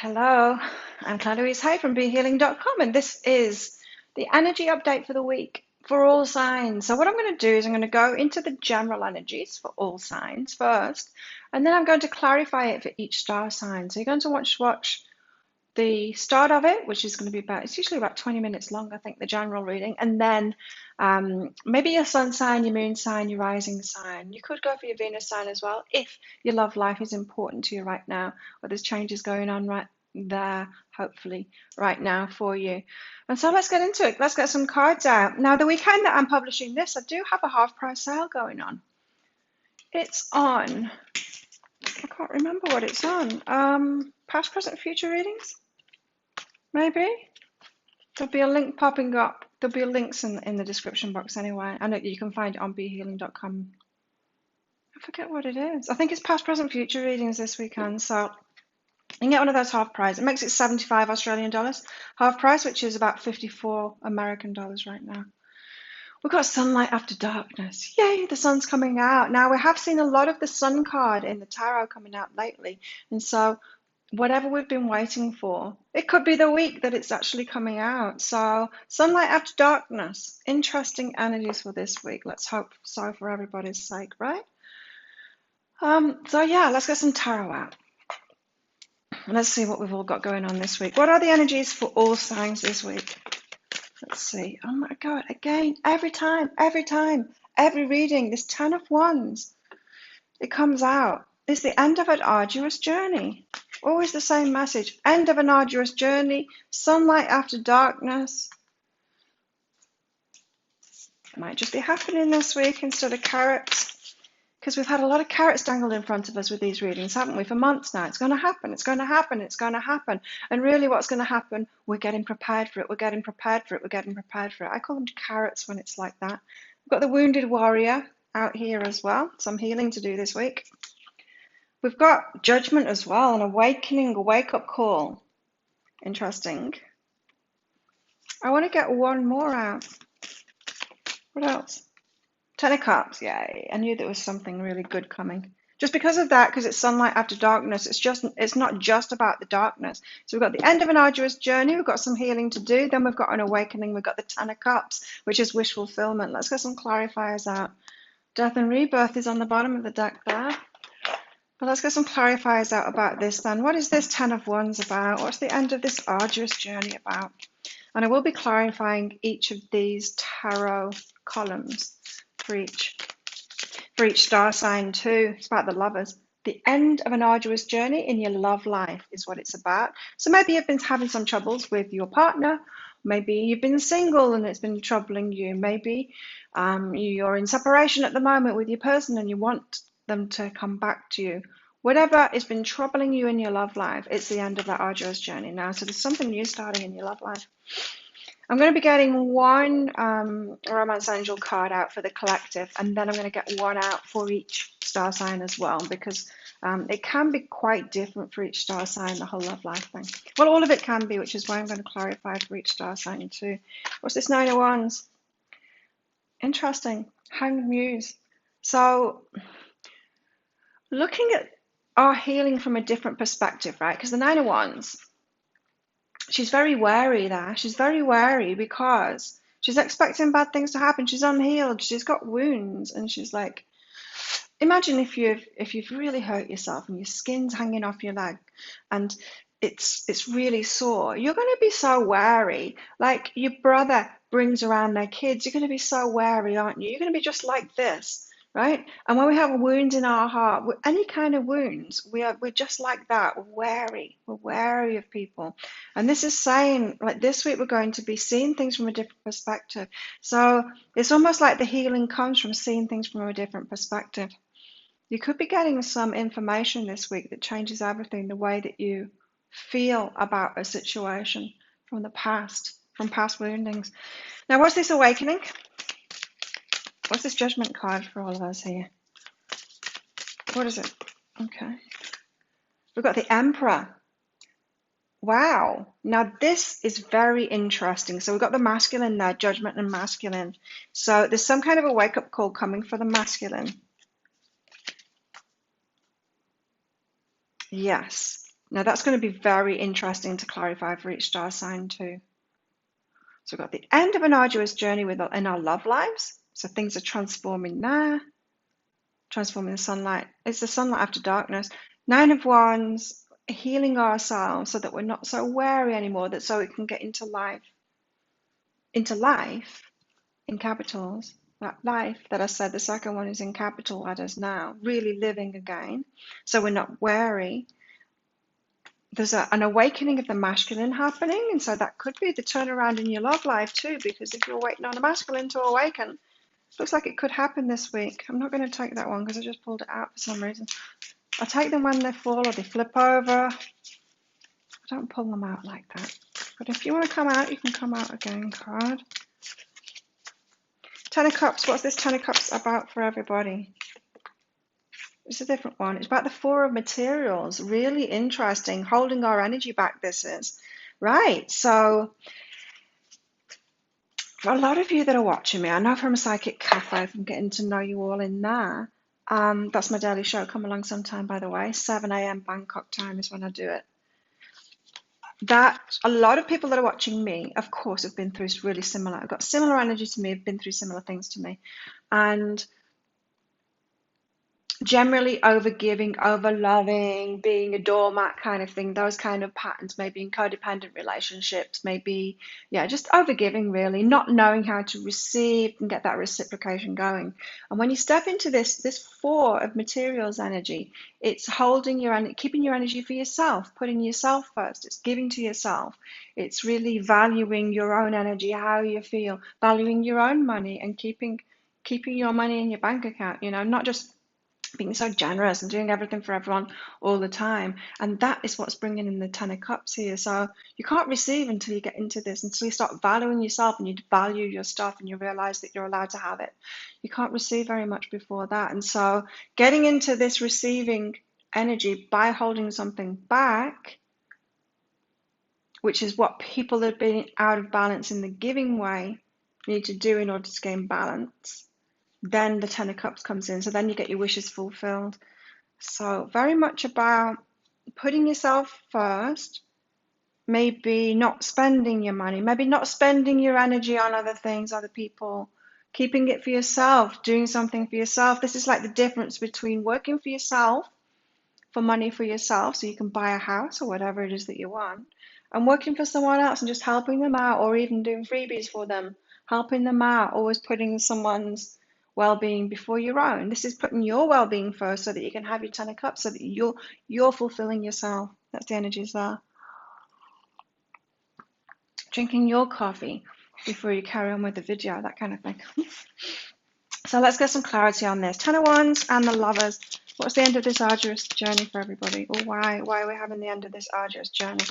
Hello, I'm Clarice Hay from BeHealing.com, and this is the energy update for the week for all signs. So what I'm going to do is I'm going to go into the general energies for all signs first, and then I'm going to clarify it for each star sign. So you're going to watch the start of it, which is going to be it's usually about 20 minutes long, I think, the general reading, and then maybe your sun sign, your moon sign, your rising sign. You could go for your Venus sign as well if your love life is important to you right now, or there's changes going on right there, hopefully, right now for you. And so let's get into it. Let's get some cards out. Now, the weekend that I'm publishing this, I do have a half price sale going on. It's on, I can't remember what it's on. Past, present, future readings? Maybe. There'll be a link popping up. There'll be links in the description box anyway. I know you can find it on BeHealing.com. I forget what it is. I think it's past, present, future readings this weekend. So you can get one of those half price. It makes it 75 Australian dollars half price, which is about 54 American dollars right now. We've got sunlight after darkness. Yay, the sun's coming out. Now, we have seen a lot of the sun card in the tarot coming out lately. And so whatever we've been waiting for, it could be the week that it's actually coming out. So sunlight after darkness, interesting energies for this week. Let's hope so for everybody's sake, right? So yeah, let's get some tarot out. Let's see what we've all got going on this week. What are the energies for all signs this week? Let's see. Oh my God, again, every every reading, this 10 of Wands, it comes out. It's the end of an arduous journey. Always the same message. End of an arduous journey. Sunlight after darkness. It might just be happening this week instead of carrots. Because we've had a lot of carrots dangled in front of us with these readings, haven't we? For months now. It's going to happen. It's going to happen. It's going to happen. And really what's going to happen, we're getting prepared for it. We're getting prepared for it. We're getting prepared for it. I call them carrots when it's like that. We've got the wounded warrior out here as well. Some healing to do this week. We've got judgment as well, an awakening, a wake-up call. Interesting. I want to get one more out. What else? 10 of Cups, yay. I knew there was something really good coming. Just because of that, because it's sunlight after darkness, it's not just about the darkness. So we've got the end of an arduous journey, we've got some healing to do, then we've got an awakening, we've got the 10 of Cups, which is wish fulfillment. Let's get some clarifiers out. Death and rebirth is on the bottom of the deck there. But let's get some clarifiers out about this then. What is this 10 of Wands about? What's the end of this arduous journey about? And I will be clarifying each of these tarot columns for each star sign too. It's about the lovers. The end of an arduous journey in your love life is what it's about. So maybe you've been having some troubles with your partner. Maybe you've been single and it's been troubling you. Maybe you're in separation at the moment with your person and you want them to come back to you. Whatever has been troubling you in your love life, it's the end of that arduous journey now. So there's something new starting in your love life. I'm going to be getting one Romance Angel card out for the collective, and then I'm going to get one out for each star sign as well, because it can be quite different for each star sign, the whole love life thing. Well, all of it can be, which is why I'm going to clarify for each star sign too. What's this 9 of Wands? Interesting. Hanged Muse. So looking at our healing from a different perspective, right? Because the 9 of Wands, she's very wary there. She's very wary because she's expecting bad things to happen. She's unhealed. She's got wounds. And she's like, imagine if you've really hurt yourself and your skin's hanging off your leg and it's really sore. You're going to be so wary. Like your brother brings around their kids. You're going to be so wary, aren't you? You're going to be just like this. Right? And when we have a wound in our heart, any kind of wounds, we're just like that, wary. We're wary of people. And this is saying, like this week, we're going to be seeing things from a different perspective. So it's almost like the healing comes from seeing things from a different perspective. You could be getting some information this week that changes everything, the way that you feel about a situation from the past, from past woundings. Now, what's this awakening? What's this judgment card for all of us here? What is it? Okay. We've got the Emperor. Wow. Now this is very interesting. So we've got the masculine there, judgment and masculine. So there's some kind of a wake-up call coming for the masculine. Yes. Now that's going to be very interesting to clarify for each star sign too. So we've got the end of an arduous journey in our love lives. So things are transforming now, transforming the sunlight. It's the sunlight after darkness. 9 of Wands, healing ourselves so that we're not so wary anymore, that so we can get into life in capitals. That life that I said, the second one is in capital letters now, really living again. So we're not wary. There's an awakening of the masculine happening, and so that could be the turnaround in your love life too, because if you're waiting on a masculine to awaken, looks like it could happen this week. I'm not going to take that one because I just pulled it out for some reason. I take them when they fall or they flip over. I don't pull them out like that. But if you want to come out, you can come out again, card. 10 of Cups. What's this 10 of Cups about for everybody? It's a different one. It's about the 4 of Materials. Really interesting. Holding our energy back, this is. Right. So for a lot of you that are watching me, I know from Psychic Cafe, from getting to know you all in there. That's my daily show. Come along sometime, by the way. 7 a.m. Bangkok time is when I do it. That a lot of people that are watching me, of course, have been through really similar. I've got similar energy to me, have been through similar things to me. And generally overgiving, overloving, being a doormat kind of thing, those kind of patterns, maybe in codependent relationships, maybe, yeah, just overgiving really, not knowing how to receive and get that reciprocation going. And when you step into this 4 of Materials energy, it's holding keeping your energy for yourself, putting yourself first, it's giving to yourself, it's really valuing your own energy, how you feel, valuing your own money and keeping your money in your bank account, not just being so generous and doing everything for everyone all the time. And that is what's bringing in the 10 of Cups here. So you can't receive until you get into this, until you start valuing yourself and you value your stuff and you realize that you're allowed to have it. You can't receive very much before that. And so getting into this receiving energy by holding something back, which is what people that have been out of balance in the giving way need to do in order to gain balance, then the 10 of Cups comes in. So then you get your wishes fulfilled. So very much about putting yourself first, maybe not spending your money, maybe not spending your energy on other things, other people, keeping it for yourself, doing something for yourself. This is like the difference between working for yourself, for money for yourself, so you can buy a house or whatever it is that you want, and working for someone else and just helping them out, or even doing freebies for them, helping them out, always putting someone's well-being before your own. This is putting your well-being first so that you can have your 10 of Cups, so that you're fulfilling yourself. That's the energies there. Drinking your coffee before you carry on with the video, that kind of thing. So let's get some clarity on this. 10 of Wands and the Lovers. What's the end of this arduous journey for everybody? Or why are we having the end of this arduous journey?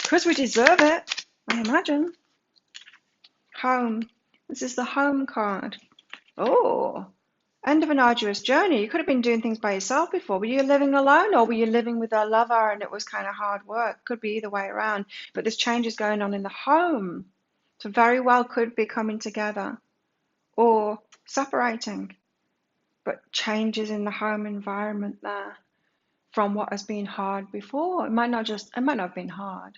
Because we deserve it, I imagine. Home. This is the Home card. Oh, end of an arduous journey. You could have been doing things by yourself before. Were you living alone, or were you living with a lover and it was kind of hard work? Could be either way around. But this change is going on in the home. So very well could be coming together or separating. But changes in the home environment there from what has been hard before. It might not have been hard.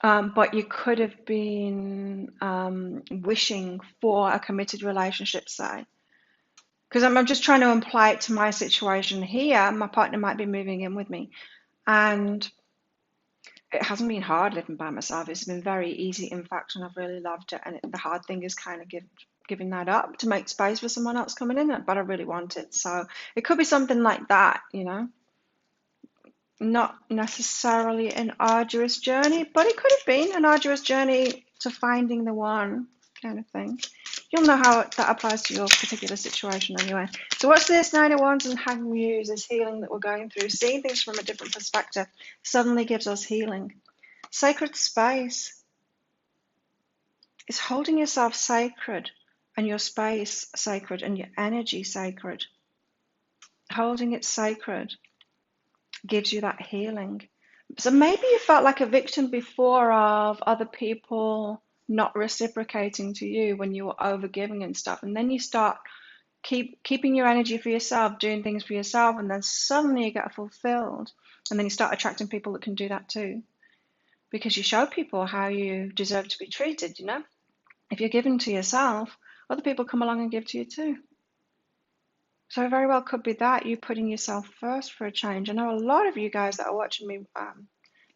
But you could have been wishing for a committed relationship, say. Because I'm just trying to apply it to my situation here. My partner might be moving in with me. And it hasn't been hard living by myself. It's been very easy, in fact, and I've really loved it. And the hard thing is kind of giving that up to make space for someone else coming in. But I really want it. So it could be something like that, Not necessarily an arduous journey, but it could have been an arduous journey to finding the one kind of thing. You'll know how that applies to your particular situation anyway. So what's this 9 of Wands and Hanged Muse, this healing that we're going through? Seeing things from a different perspective suddenly gives us healing. Sacred space. It's holding yourself sacred and your space sacred and your energy sacred. Holding it sacred gives you that healing. So maybe you felt like a victim before of other people not reciprocating to you when you were overgiving and stuff, and then you start keeping your energy for yourself, doing things for yourself, and then suddenly you get fulfilled, and then you start attracting people that can do that too, because you show people how you deserve to be treated. If you're giving to yourself, other people come along and give to you too. So it very well could be that you putting yourself first for a change. I know a lot of you guys that are watching me,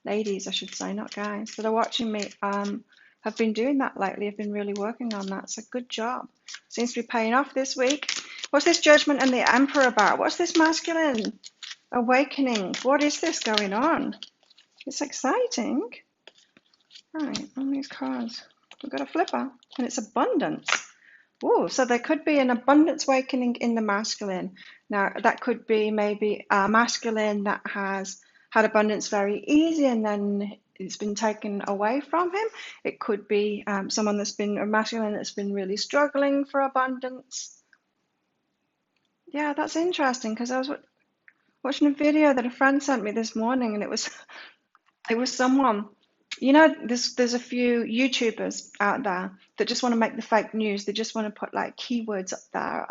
ladies, I should say, not guys, that are watching me, have been doing that lately, have been really working on that. So good job. Seems to be paying off this week. What's this Judgment and the Emperor about? What's this masculine awakening? What is this going on? It's exciting. Right, on these cards, we've got a flipper, and it's abundance. Oh, so there could be an abundance awakening in the masculine. Now, that could be maybe a masculine that has had abundance very easy and then it's been taken away from him. It could be someone that's been a masculine that's been really struggling for abundance. Yeah, that's interesting, because I was watching a video that a friend sent me this morning, and it was someone. There's a few YouTubers out there that just want to make the fake news. They just want to put like keywords up there,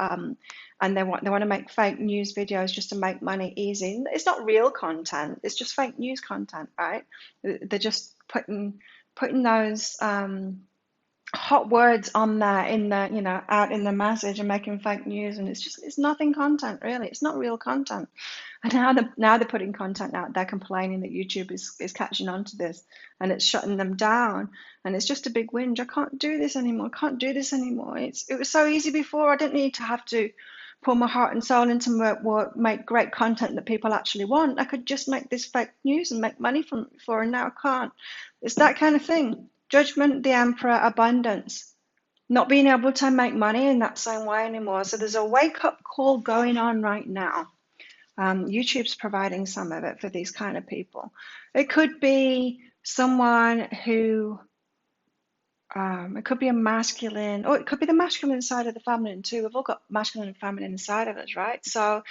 and they want to make fake news videos just to make money easy. It's not real content. It's just fake news content, right? They're just putting those hot words on there in the out in the message and making fake news, and it's nothing content really. It's not real content. And now they're putting content out. They're complaining that YouTube is catching on to this and it's shutting them down. And it's just a big whinge. I can't do this anymore. I can't do this anymore. It was so easy before. I didn't need to have to pour my heart and soul into work, make great content that people actually want. I could just make this fake news and make money from it before, and now I can't. It's that kind of thing. Judgment, the Emperor, abundance. Not being able to make money in that same way anymore. So there's a wake-up call going on right now. YouTube's providing some of it for these kind of people. It could be someone who, it could be a masculine, or it could be the masculine side of the feminine too. We've all got masculine and feminine inside of us, right? So,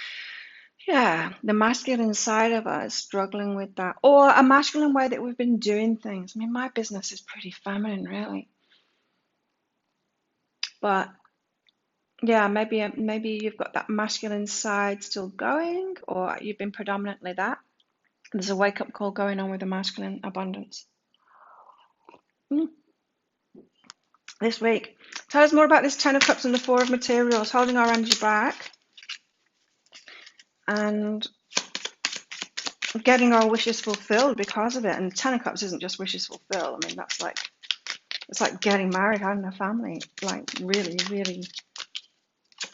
yeah, the masculine side of us struggling with that, or a masculine way that we've been doing things. I mean, my business is pretty feminine, really. But yeah, maybe you've got that masculine side still going, or you've been predominantly that. There's a wake-up call going on with the masculine abundance. This week. Tell us more about this Ten of Cups and the Four of Materials, holding our energy back and getting our wishes fulfilled because of it. And Ten of Cups isn't just wishes fulfilled. I mean, it's like getting married, having a family. Like really, really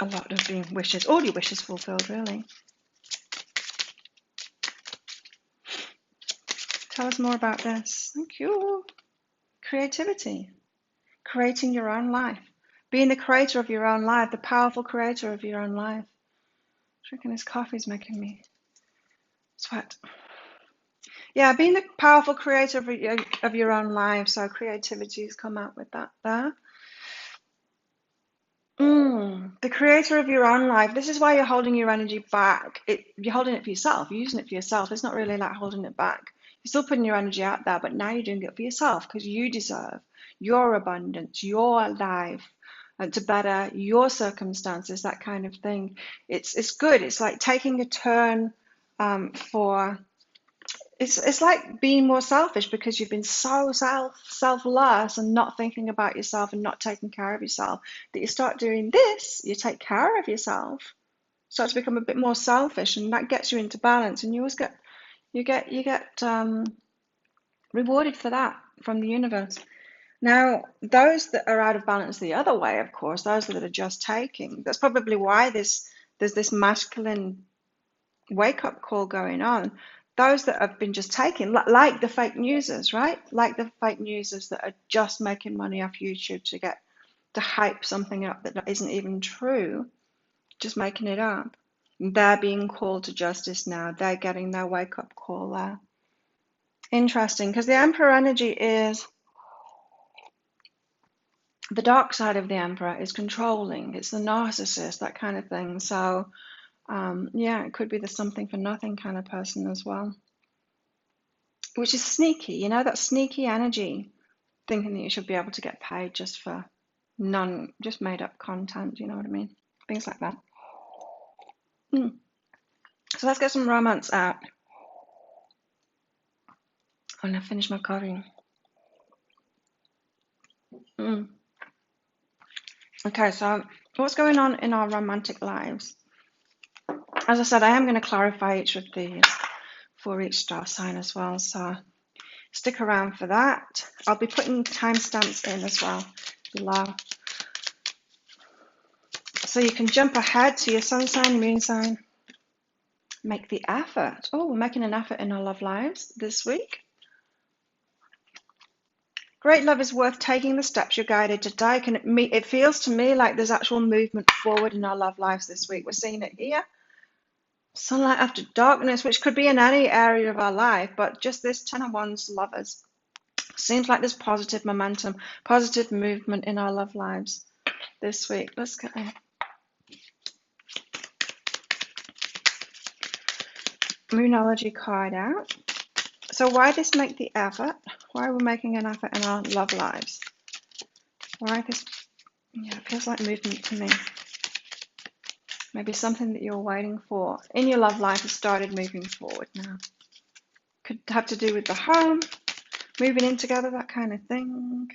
a lot of being wishes, all your wishes fulfilled, really. Tell us more about this. Thank you. Creativity. Creating your own life. Being the creator of your own life, the powerful creator of your own life. Drinking this coffee is making me sweat. Yeah, being the powerful creator of your own life. So creativity has come out with that there. The creator of your own life. This is why you're holding your energy back. You're holding it for yourself. You're using it for yourself. It's not really like holding it back. You're still putting your energy out there, but now you're doing it for yourself because you deserve your abundance, your life, and to better your circumstances, that kind of thing. It's good. It's like taking a turn for. It's like being more selfish because you've been so selfless and not thinking about yourself and not taking care of yourself, that you start doing this, you take care of yourself, start to become a bit more selfish, and that gets you into balance, and you always get rewarded for that from the universe. Now, those that are out of balance the other way, of course, those that are just taking, that's probably why there's this masculine wake-up call going on. Those that have been just taking, like the fake newsers, right? Like the fake newsers that are just making money off YouTube to hype something up that isn't even true, just making it up. They're being called to justice now. They're getting their wake-up call there. Interesting, because the Emperor energy is, the dark side of the Emperor is controlling. It's the narcissist, that kind of thing. So yeah, it could be the something for nothing kind of person as well, which is sneaky, that sneaky energy, thinking that you should be able to get paid just for just made up content, you know what I mean? things like that. So let's get some romance out. I'm going to finish my coffee. Okay, so what's going on in our romantic lives? As I said, I am going to clarify each of these for each star sign as well, so stick around for that. I'll be putting timestamps in as well below, so you can jump ahead to your sun sign, moon sign. Make the effort. Oh, we're making an effort in our love lives this week. Great love is worth taking the steps you're guided to take, and it feels to me like there's actual movement forward in our love lives this week. We're seeing it here. Sunlight after darkness, which could be in any area of our life, but just this Ten of Wands lovers. Seems like there's positive momentum, positive movement in our love lives this week. Let's get in. Moonology card out. So why this make the effort? Why are we making an effort in our love lives? Why this? Yeah, it feels like movement to me. Maybe something that you're waiting for in your love life has started moving forward now. Could have to do with the home, moving in together, that kind of thing.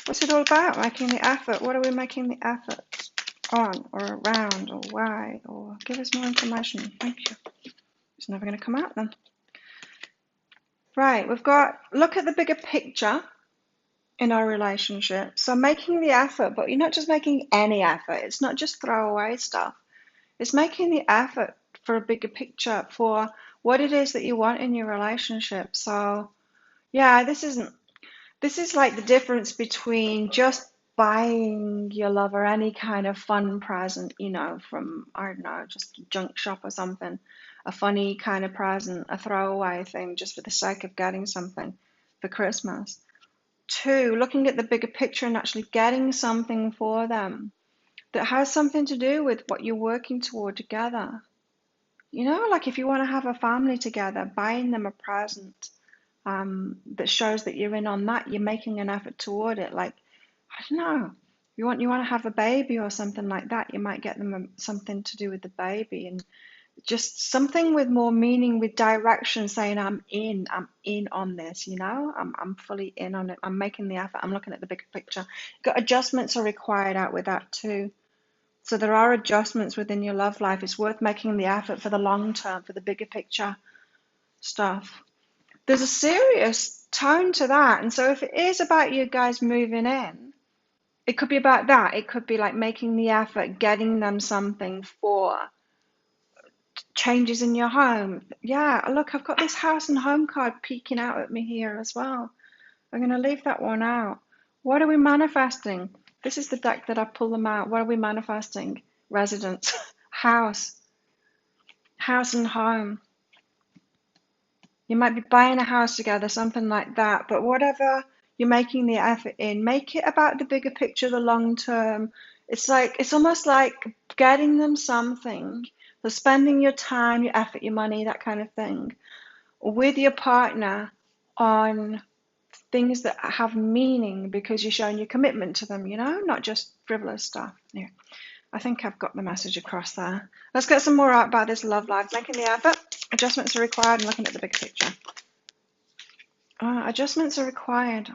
What's it all about? Making the effort. What are we making the effort on or around or why? Or give us more information. Thank you. It's never going to come out then. Right, we've got, look at the bigger picture in our relationship. So making the effort, but you're not just making any effort. It's not just throwaway stuff. It's making the effort for a bigger picture, for what it is that you want in your relationship. So yeah, this is like the difference between just buying your lover any kind of fun present, you know, from, I don't know, just a junk shop or something, a funny kind of present, a throwaway thing just for the sake of getting something for Christmas. Two, looking at the bigger picture and actually getting something for them that has something to do with what you're working toward together. You know, like if you want to have a family together, buying them a present that shows that you're in on that, you're making an effort toward it. Like, I don't know, you want to have a baby or something like that, you might get them something to do with the baby, and just something with more meaning, with direction, saying I'm in on this, you know, I'm fully in on it, I'm making the effort, I'm looking at the bigger picture. Got adjustments are required out with that too. So there are adjustments within your love life. It's worth making the effort for the long term, for the bigger picture stuff. There's a serious tone to that. And so if it is about you guys moving in, it could be about that. It could be like making the effort, getting them something for changes in your home. Yeah, look, I've got this house and home card peeking out at me here as well. I'm going to leave that one out. What are we manifesting? This is the deck that I pull them out. What are we manifesting? Residence, house and home. You might be buying a house together, something like that. But whatever you're making the effort in, make it about the bigger picture, the long term. It's almost like getting them something. So spending your time, your effort, your money, that kind of thing, with your partner on things that have meaning because you're showing your commitment to them, you know, not just frivolous stuff. Yeah, I think I've got the message across there. Let's get some more out about this love life. Making the effort, adjustments are required, and looking at the bigger picture. Adjustments are required.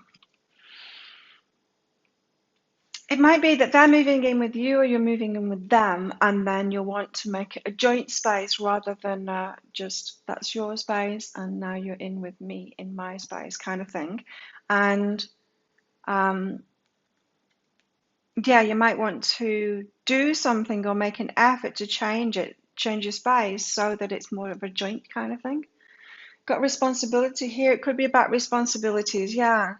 It might be that they're moving in with you or you're moving in with them, and then you'll want to make it a joint space rather than just that's your space and now you're in with me in my space kind of thing. And yeah, you might want to do something or make an effort to change your space so that it's more of a joint kind of thing. Got responsibility here. It could be about responsibilities, yeah.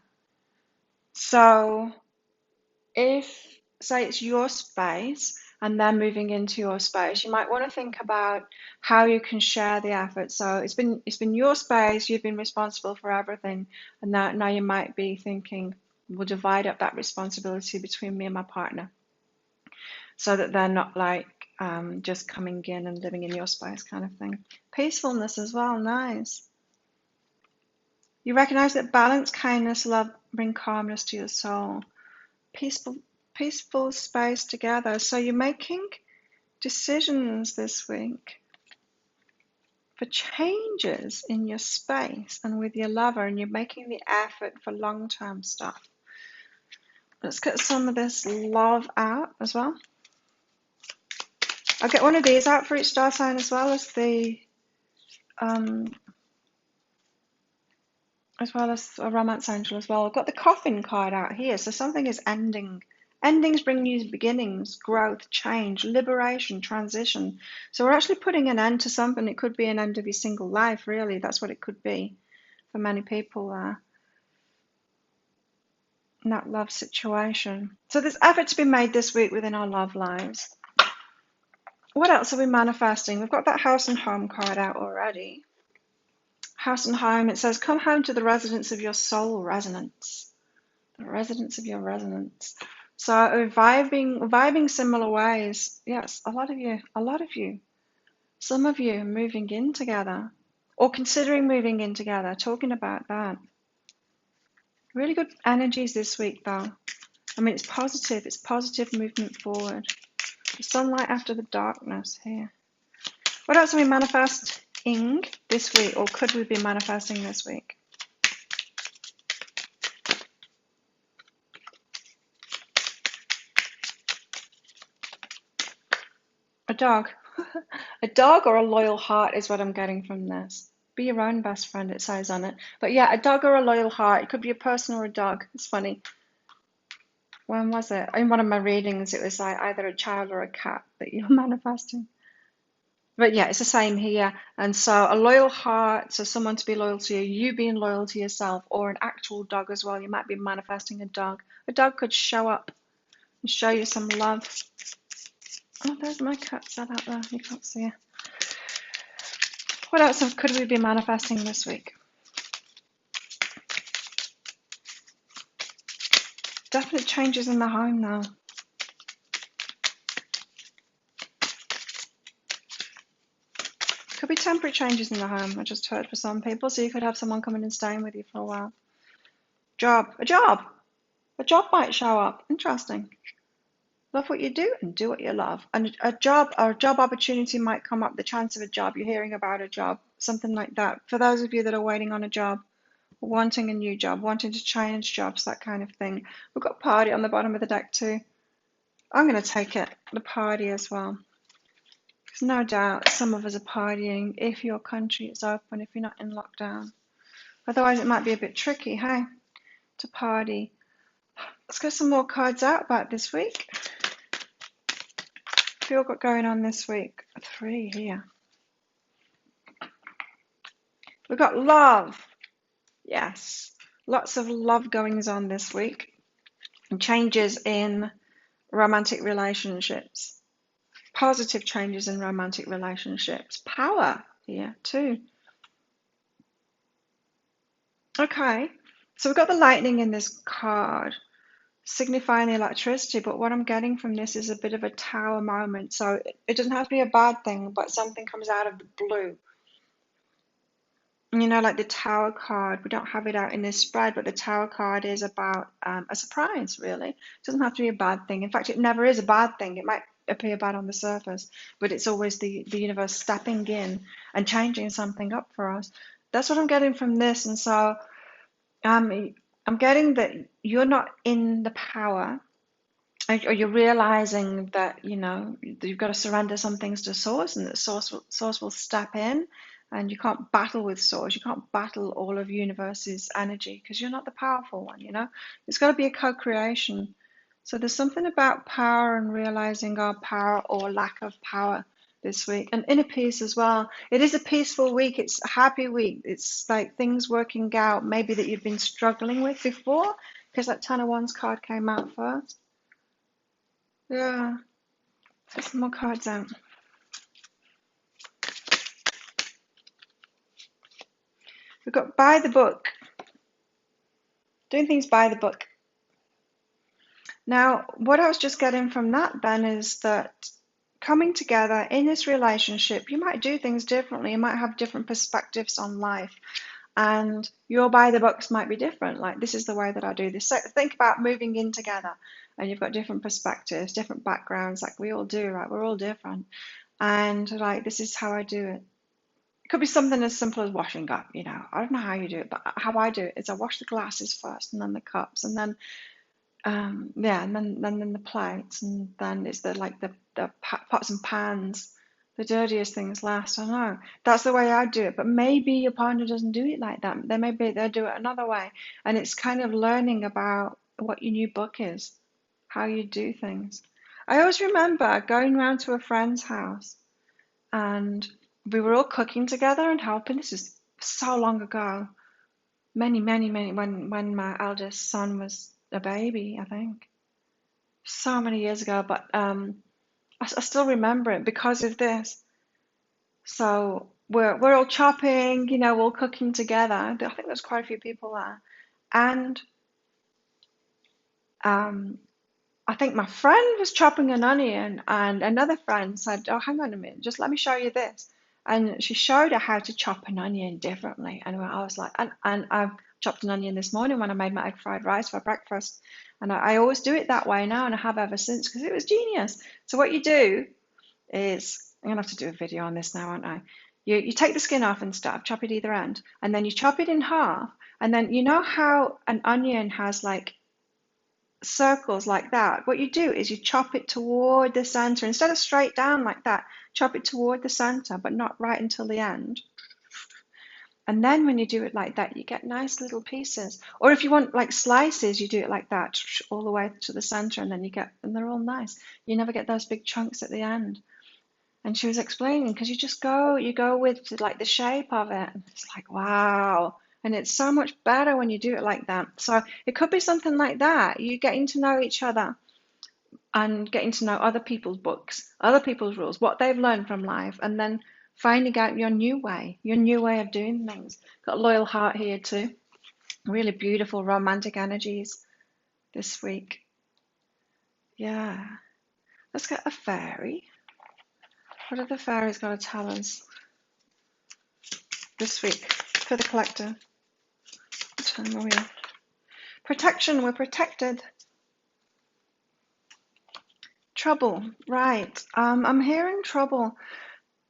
So if, say, it's your space and they're moving into your space, you might want to think about how you can share the effort. So it's been your space, you've been responsible for everything, and now you might be thinking, we'll divide up that responsibility between me and my partner so that they're not like just coming in and living in your space kind of thing. Peacefulness as well, nice. You recognize that balance, kindness, love bring calmness to your soul. peaceful space together. So you're making decisions this week for changes in your space and with your lover, and you're making the effort for long-term stuff. Let's get some of this love out as well. I'll get one of these out for each star sign as well as the a romance angel as well. I've got the coffin card out here, so something is ending. Endings bring new beginnings, growth, change, liberation, transition. So we're actually putting an end to something. It could be an end of your single life, really. That's what it could be for many people there in that love situation. So there's effort to be made this week within our love lives. What else are we manifesting? We've got that house and home card out already. House and home, it says, come home to the residence of your soul resonance. The residence of your resonance. So vibing similar ways. Yes, a lot of you. Some of you are moving in together or considering moving in together, talking about that. Really good energies this week though. I mean, it's positive movement forward. The sunlight after the darkness here. What else are we manifesting this week, or could we be manifesting this week? A dog. A dog or a loyal heart is what I'm getting from this. Be your own best friend, it says on it. But yeah, a dog or a loyal heart. It could be a person or a dog. It's funny. When was it? In one of my readings, it was like either a child or a cat that you're manifesting. But yeah, it's the same here. And so a loyal heart, so someone to be loyal to you, you being loyal to yourself, or an actual dog as well. You might be manifesting a dog. A dog could show up and show you some love. Oh, there's my cat sat out there. You can't see her. What else could we be manifesting this week? Definite changes in the home now. Could be temporary changes in the home, I just heard for some people. So you could have someone coming and staying with you for a while. A job might show up. Interesting. Love what you do and do what you love. And a job or a job opportunity might come up, the chance of a job. You're hearing about a job, something like that. For those of you that are waiting on a job, wanting a new job, wanting to change jobs, that kind of thing. We've got party on the bottom of the deck too. I'm going to take it, the party as well. Because no doubt some of us are partying if your country is open, if you're not in lockdown. Otherwise it might be a bit tricky, hey, to party. Let's get some more cards out about this week. What have you all got going on this week? 3 here. We've got love. Yes, lots of love goings on this week. And changes in romantic relationships. Positive changes in romantic relationships. Power here too. Okay, so we've got the lightning in this card, signifying the electricity, but what I'm getting from this is a bit of a tower moment. So it doesn't have to be a bad thing, but something comes out of the blue. You know, like the tower card, we don't have it out in this spread, but the tower card is about a surprise, really. It doesn't have to be a bad thing. In fact, it never is a bad thing. It might appear bad on the surface, but it's always the universe stepping in and changing something up for us. That's what I'm getting from this. And so I'm getting that you're not in the power, or you're realizing that, you know, you've got to surrender some things to source, and that source will step in. And you can't battle with source. You can't battle all of universe's energy because you're not the powerful one, you know. It's got to be a co-creation. So there's something about power and realizing our power or lack of power this week. And inner peace as well. It is a peaceful week. It's a happy week. It's like things working out maybe that you've been struggling with before, because that Ten of Wands card came out first. Yeah. Get some more cards out. We've got by the book. Doing things by the book. Now, what I was just getting from that, Ben, is that coming together in this relationship, you might do things differently. You might have different perspectives on life. and your by the books might be different. Like, this is the way that I do this. So think about moving in together, and you've got different perspectives, different backgrounds, like we all do, right? We're all different. And like, this is how I do it. It could be something as simple as washing up, you know. I don't know how you do it, but how I do it is I wash the glasses first, and then the cups, and then yeah, and then the plates, and then it's the pots and pans, the dirtiest things last. I know that's the way I do it, but maybe your partner doesn't do it like that. They'll do it another way, and it's kind of learning about what your new book is, how you do things. I always remember going round to a friend's house, and we were all cooking together and helping. This is so long ago, many, many, many, when my eldest son was a baby, I think. So many years ago, but I still remember it because of this. So we're all chopping, you know, we're all cooking together. I think there's quite a few people there, and um, I think my friend was chopping an onion, and another friend said, "Oh, hang on a minute, just let me show you this." And she showed her how to chop an onion differently. And I was like, and I've chopped an onion this morning when I made my egg fried rice for breakfast. And I always do it that way now, and I have ever since, because it was genius. So what you do is, I'm gonna have to do a video on this now, aren't I? You take the skin off and stuff, chop it either end, and then you chop it in half, and then you know how an onion has like circles like that. What you do is you chop it toward the center instead of straight down like that. Chop it toward the center, but not right until the end. And then when you do it like that, you get nice little pieces. Or if you want like slices, you do it like that, all the way to the center, and then and they're all nice. You never get those big chunks at the end. And she was explaining, because you go with like the shape of it. It's like, wow. And it's so much better when you do it like that. So it could be something like that. You getting to know each other and getting to know other people's books, other people's rules, what they've learned from life, and then finding out your new way of doing things. Got a loyal heart here too. Really beautiful romantic energies this week. Yeah. Let's get a fairy. What have the fairies got to tell us this week for the collector? What time are we on? Protection, we're protected. Trouble, right. I'm hearing trouble.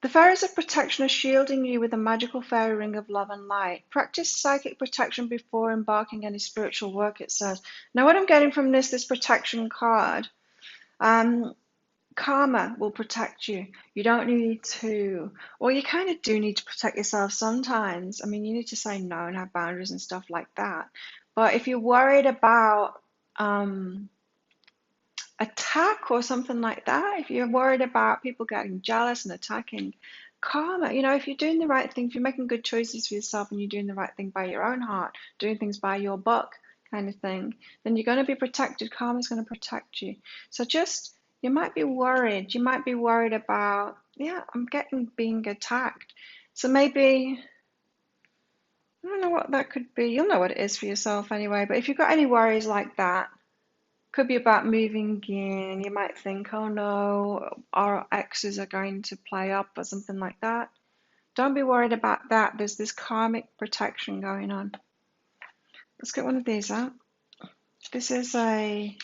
The fairies of protection are shielding you with a magical fairy ring of love and light. Practice psychic protection before embarking any spiritual work, it says. Now, what I'm getting from this protection card, karma will protect you. You don't need to, well, you kind of do need to protect yourself sometimes. I mean, you need to say no and have boundaries and stuff like that. But if you're worried about attack or something like that, if you're worried about people getting jealous and attacking, karma, you know, if you're doing the right thing, if you're making good choices for yourself and you're doing the right thing by your own heart, doing things by your book kind of thing, then you're going to be protected. Karma's going to protect you. So just, you might be worried. You might be worried about, yeah, I'm getting being attacked. So maybe, I don't know what that could be. You'll know what it is for yourself anyway. But if you've got any worries like that, could be about moving in. You might think, oh no, our exes are going to play up or something like that. Don't be worried about that. There's this karmic protection going on. Let's get one of these out. This is a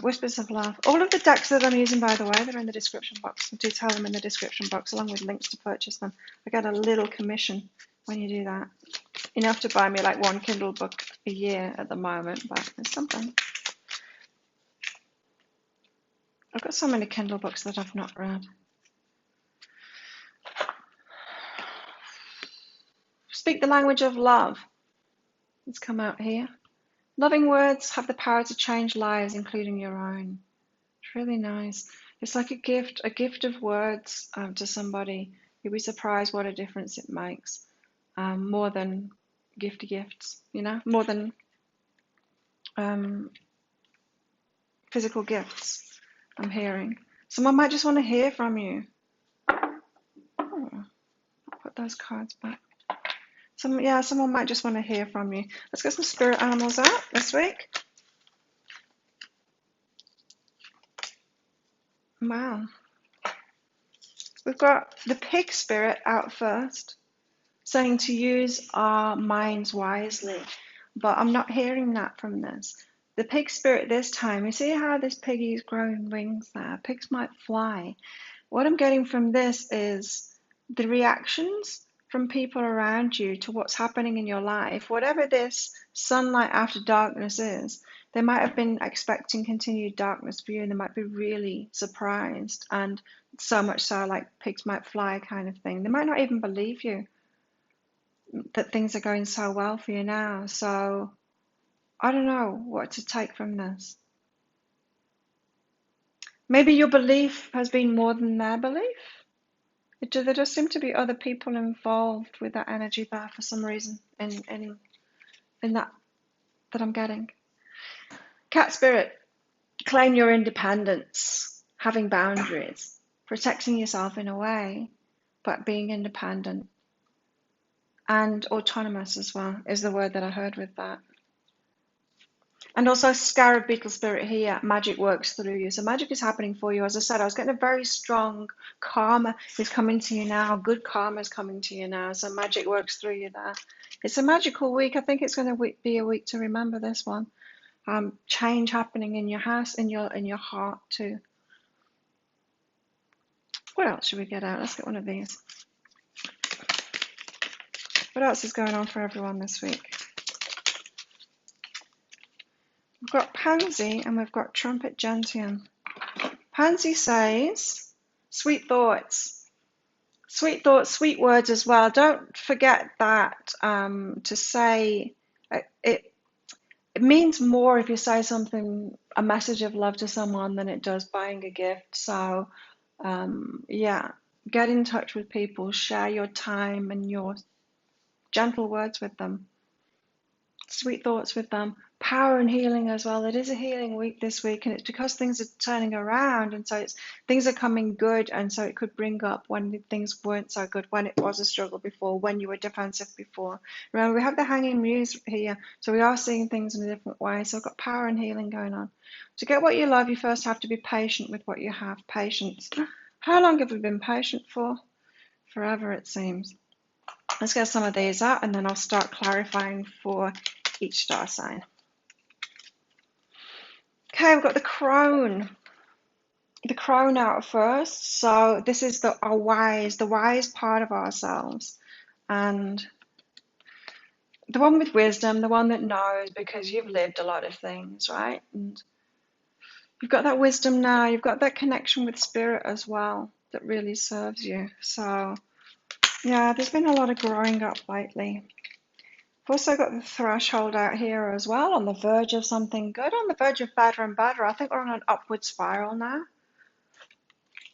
Whispers of Love. All of the decks that I'm using, by the way, they're in the description box. I do tell them in the description box, along with links to purchase them. I get a little commission when you do that. Enough to buy me like one Kindle book a year at the moment, but it's something. I've got so many Kindle books that I've not read. Speak the language of love. It's come out here. Loving words have the power to change lives, including your own. It's really nice. It's like a gift of words to somebody. You'll be surprised what a difference it makes. More than gifts, you know, more than physical gifts, I'm hearing. Someone might just want to hear from you. Oh, I'll put those cards back. Someone might just want to hear from you. Let's get some spirit animals out this week. Wow. We've got the pig spirit out first. saying to use our minds wisely. But I'm not hearing that from this. The pig spirit this time, you see how this piggy's growing wings there? Pigs might fly. What I'm getting from this is the reactions from people around you to what's happening in your life. Whatever this sunlight after darkness is, they might have been expecting continued darkness for you, and they might be really surprised, and so much so like pigs might fly kind of thing. They might not even believe you that things are going so well for you now. So I don't know what to take from this. Maybe your belief has been more than their belief. There does seem to be other people involved with that energy there for some reason in that I'm getting. Cat spirit, claim your independence, having boundaries, protecting yourself in a way, but being independent and autonomous as well is the word that I heard with that. And also scarab beetle spirit here, magic works through you. So magic is happening for you. As I said, I was getting a very strong karma is coming to you now. Good karma is coming to you now. So magic works through you there. It's a magical week. I think it's going to be a week to remember this one. Change happening in your house, in your heart too. What else should we get out? Let's get one of these. What else is going on for everyone this week? We've got Pansy and we've got Trumpet Gentian. Pansy says, sweet thoughts, sweet words as well. Don't forget that to say it. It means more if you say something, a message of love to someone, than it does buying a gift. So, yeah, get in touch with people, share your time and your gentle words with them, sweet thoughts with them. Power and healing as well. It is a healing week this week, and it's because things are turning around, and so things are coming good, and so it could bring up when things weren't so good, when it was a struggle before, when you were defensive before. Remember, we have the hanging muse here, so we are seeing things in a different way. So I've got power and healing going on. To get what you love, you first have to be patient with what you have. Patience. How long have we been patient for? Forever, it seems. Let's get some of these out, and then I'll start clarifying for each star sign. Okay, we've got the crone out first. So this is the wise part of ourselves, and the one with wisdom, the one that knows, because you've lived a lot of things, right? And you've got that wisdom now. You've got that connection with spirit as well that really serves you. So yeah, there's been a lot of growing up lately. I've also got the threshold out here as well, on the verge of something good, on the verge of better and better. I think we're on an upward spiral now.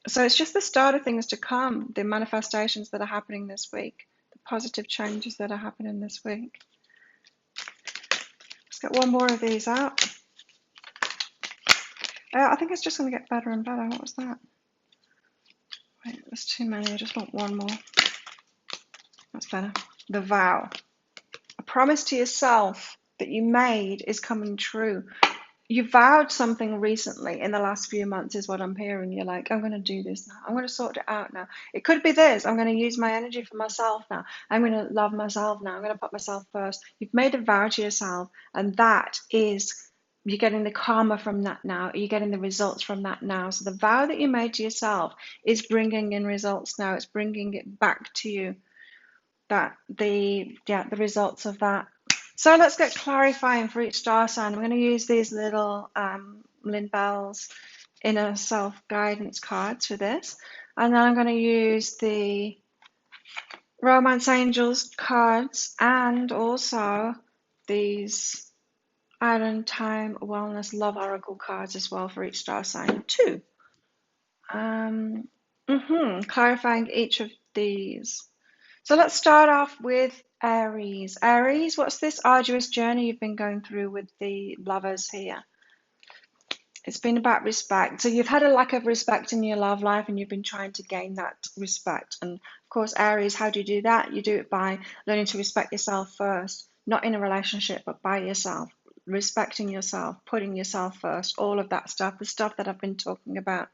So it's just the start of things to come, the manifestations that are happening this week, the positive changes that are happening this week. Let's get one more of these out. I think it's just going to get better and better. What was that? Wait, there's too many. I just want one more. That's better. The vow. A promise to yourself that you made is coming true. You vowed something recently in the last few months is what I'm hearing. You're like, I'm going to do this now. I'm going to sort it out now. It could be this. I'm going to use my energy for myself now. I'm going to love myself now. I'm going to put myself first. You've made a vow to yourself, and that is, you're getting the karma from that now. You're getting the results from that now. So the vow that you made to yourself is bringing in results now. It's bringing it back to you. The results of that. So let's get clarifying for each star sign. I'm going to use these little Lynn Bell's inner self-guidance cards for this. And then I'm going to use the Romance Angels cards and also these Island Time Wellness Love Oracle cards as well for each star sign too. Clarifying each of these. So let's start off with Aries. Aries, what's this arduous journey you've been going through with the lovers here? It's been about respect. So you've had a lack of respect in your love life, and you've been trying to gain that respect. And of course, Aries, how do you do that? You do it by learning to respect yourself first, not in a relationship, but by yourself, respecting yourself, putting yourself first, all of that stuff, the stuff that I've been talking about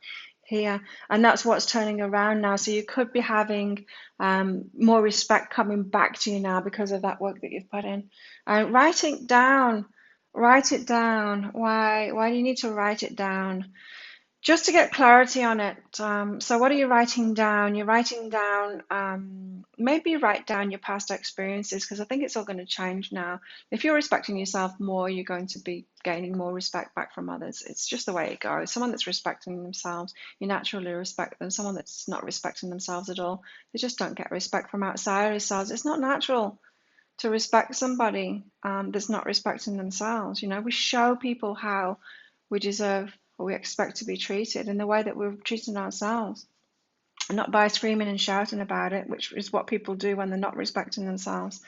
here, and that's what's turning around now. So you could be having more respect coming back to you now because of that work that you've put in. Write it down. Write it down. Why do you need to write it down? Just to get clarity on it. So what are you writing down? You're writing down, maybe write down your past experiences, because I think it's all going to change now. If you're respecting yourself more, you're going to be gaining more respect back from others. It's just the way it goes. Someone that's respecting themselves, you naturally respect them. Someone that's not respecting themselves at all, they just don't get respect from outside themselves. It's not natural to respect somebody that's not respecting themselves. You know, we show people how we deserve or we expect to be treated in the way that we're treating ourselves, and not by screaming and shouting about it, which is what people do when they're not respecting themselves.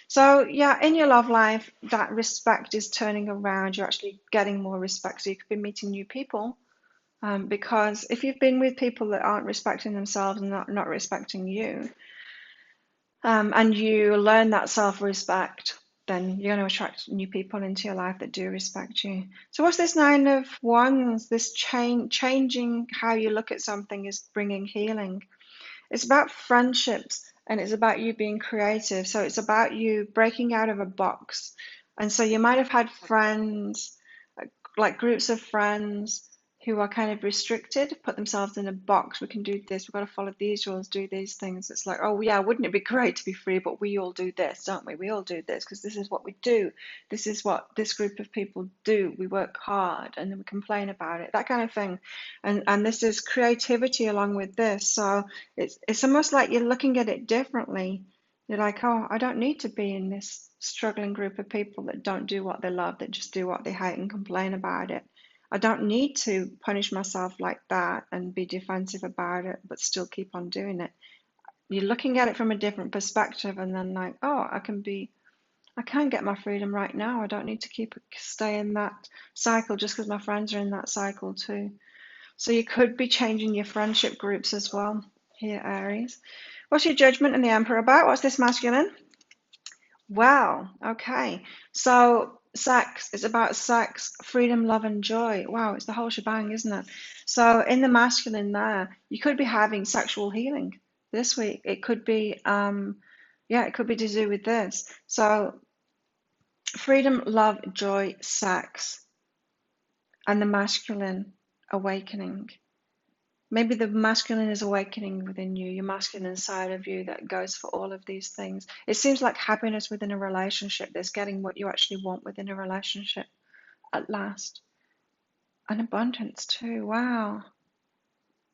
So yeah, in your love life, that respect is turning around. You're actually getting more respect. So you could be meeting new people, because if you've been with people that aren't respecting themselves and not respecting you, and you learn that self-respect, then you're going to attract new people into your life that do respect you. So what's this Nine of Wands? This changing how you look at something is bringing healing. It's about friendships, and it's about you being creative. So it's about you breaking out of a box. And so you might have had friends, like groups of friends, who are kind of restricted, put themselves in a box. We can do this, we've got to follow these rules, do these things. It's like, oh yeah, wouldn't it be great to be free, but we all do this, don't we? We all do this because this is what we do. This is what this group of people do. We work hard and then we complain about it, that kind of thing. And this is creativity along with this. So it's almost like you're looking at it differently. You're like, oh, I don't need to be in this struggling group of people that don't do what they love, that just do what they hate and complain about it. I don't need to punish myself like that and be defensive about it, but still keep on doing it. You're looking at it from a different perspective, and then like, oh, I can get my freedom right now. I don't need to stay in that cycle just because my friends are in that cycle too. So you could be changing your friendship groups as well here, Aries. What's your Judgment and the Emperor about? What's this masculine? Wow, okay. So sex is about sex, freedom, love, and joy. Wow, it's the whole shebang, isn't it? So in the masculine there, you could be having sexual healing this week. It could be, it could be to do with this. So freedom, love, joy, sex, and the masculine awakening. Maybe the masculine is awakening within you, your masculine side of you that goes for all of these things. It seems like happiness within a relationship. There's getting what you actually want within a relationship at last. And abundance too. Wow.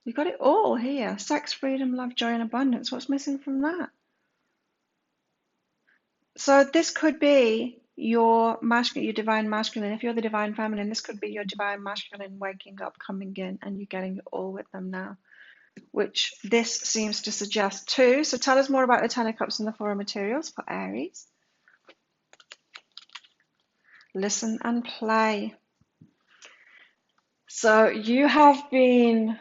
You got it all here. Sex, freedom, love, joy, and abundance. What's missing from that? So this could be your masculine, your divine masculine. If you're the divine feminine, this could be your divine masculine waking up, coming in, and you're getting it all with them now, which this seems to suggest too. So tell us more about the Ten of Cups and the Four of Materials for Aries. Listen and play. So you have been